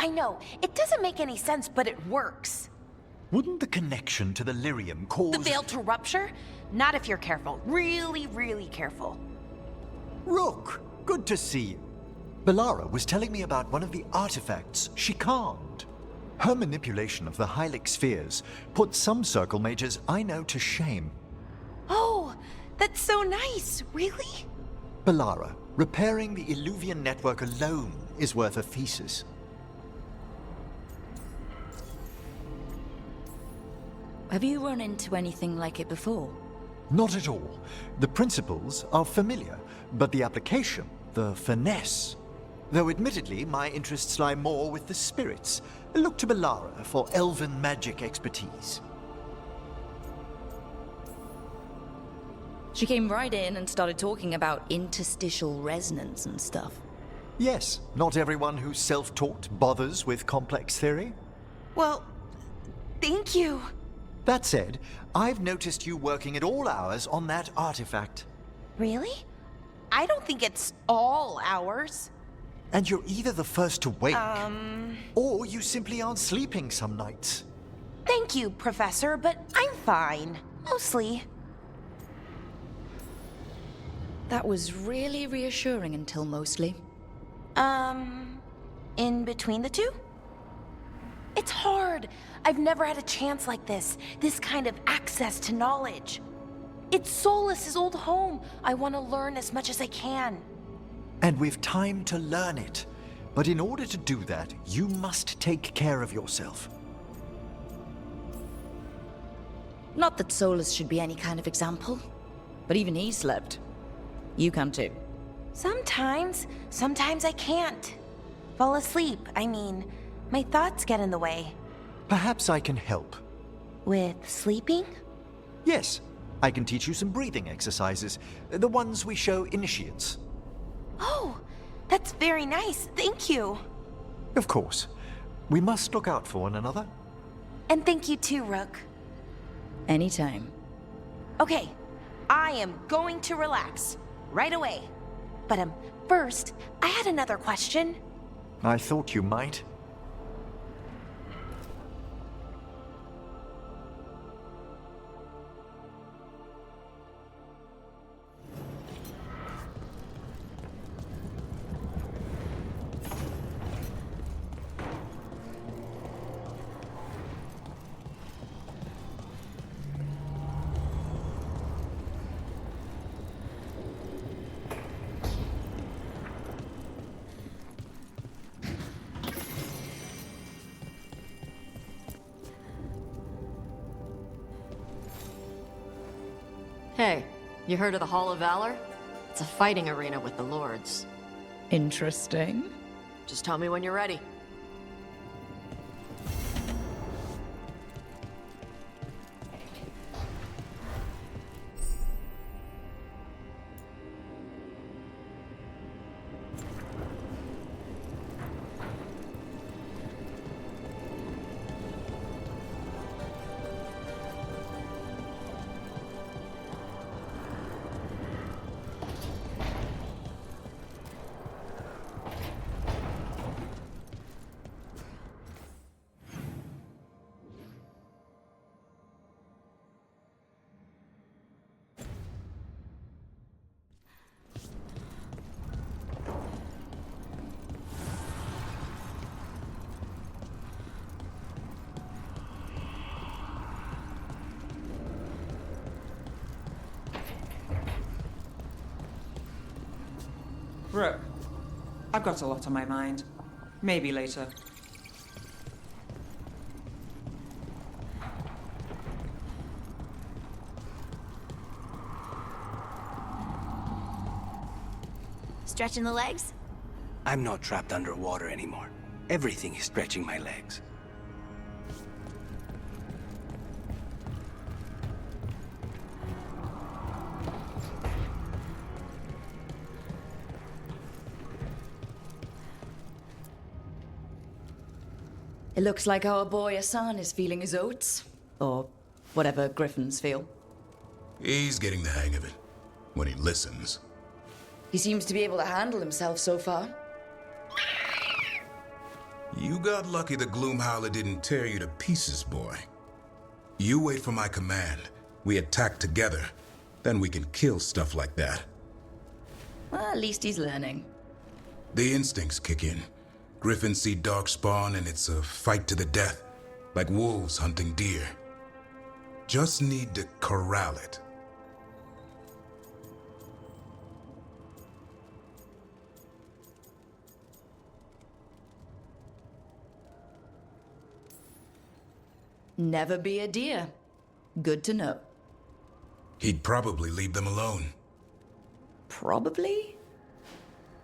I know. It doesn't make any sense, but it works. Wouldn't the connection to the lyrium cause... The veil to rupture? Not if you're careful. Really, really careful. Rook, good to see you. Bellara was telling me about one of the artifacts she calmed. Her manipulation of the Hylic spheres put some circle mages I know to shame. Oh, that's so nice. Really? Bellara, repairing the Illuvian network alone is worth a thesis. Have you run into anything like it before? Not at all. The principles are familiar, but the application, the finesse. Though admittedly, my interests lie more with the spirits. Look to Bellara for elven magic expertise. She came right in and started talking about interstitial resonance and stuff. Yes, not everyone who's self-taught bothers with complex theory. Well, thank you. That said, I've noticed you working at all hours on that artifact. Really? I don't think it's all hours. And you're either the first to wake, or you simply aren't sleeping some nights. Thank you, Professor, but I'm fine. Mostly. That was really reassuring until mostly. In between the two? It's hard. I've never had a chance like this kind of access to knowledge. It's Solas's old home. I want to learn as much as I can. And we've time to learn it. But in order to do that, you must take care of yourself. Not that Solas should be any kind of example, but even he slept. You can too. Sometimes I can't. Fall asleep, I mean, my thoughts get in the way. Perhaps I can help. With sleeping? Yes, I can teach you some breathing exercises, the ones we show initiates. Oh, that's very nice, thank you. Of course. We must look out for one another. And thank you too, Rook. Anytime. Okay, I am going to relax. Right away. But first, I had another question. I thought you might. Hey, you heard of the Hall of Valor? It's a fighting arena with the Lords. Interesting. Just tell me when you're ready. Rook, I've got a lot on my mind. Maybe later. Stretching the legs? I'm not trapped underwater anymore. Everything is stretching my legs. It looks like our boy Asan is feeling his oats. Or whatever Griffons feel. He's getting the hang of it. When he listens. He seems to be able to handle himself so far. You got lucky the Gloomhowler didn't tear you to pieces, boy. You wait for my command. We attack together. Then we can kill stuff like that. Well, at least he's learning. The instincts kick in. Griffins see darkspawn and it's a fight to the death, like wolves hunting deer. Just need to corral it. Never be a deer. Good to know. He'd probably leave them alone. Probably?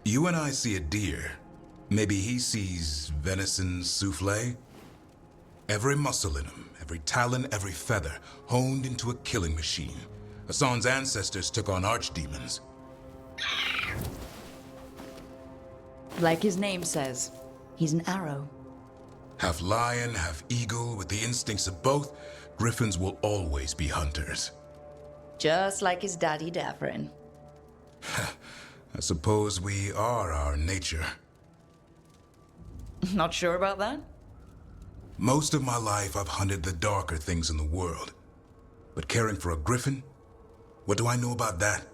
You and I see a deer. Maybe he sees venison souffle? Every muscle in him, every talon, every feather, honed into a killing machine. Hassan's ancestors took on archdemons. Like his name says, he's an arrow. Half lion, half eagle, with the instincts of both, Griffins will always be hunters. Just like his daddy Davrin. I suppose we are our nature. Not sure about that? Most of my life I've hunted the darker things in the world. But caring for a griffin? What do I know about that?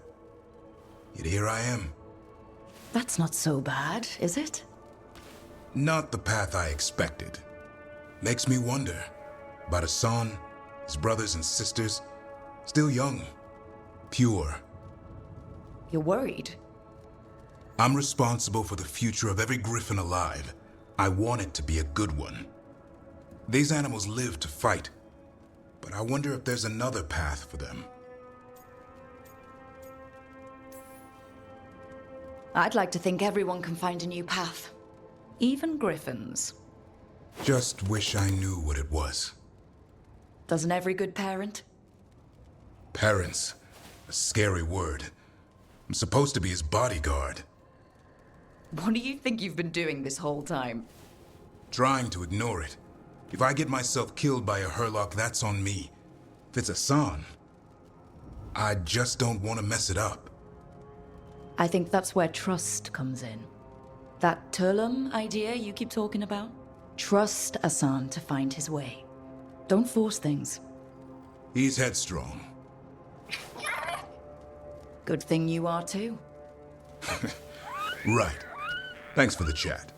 Yet here I am. That's not so bad, is it? Not the path I expected. Makes me wonder about Hassan, his brothers and sisters, still young, pure. You're worried? I'm responsible for the future of every griffin alive. I want it to be a good one. These animals live to fight, but I wonder if there's another path for them. I'd like to think everyone can find a new path. Even griffins. Just wish I knew what it was. Doesn't every good parent? Parents. A scary word. I'm supposed to be his bodyguard. What do you think you've been doing this whole time? Trying to ignore it. If I get myself killed by a Hurlock, that's on me. If it's Hassan, I just don't want to mess it up. I think that's where trust comes in. That Turlum idea you keep talking about? Trust Hassan to find his way. Don't force things. He's headstrong. Good thing you are too. Right. Thanks for the chat.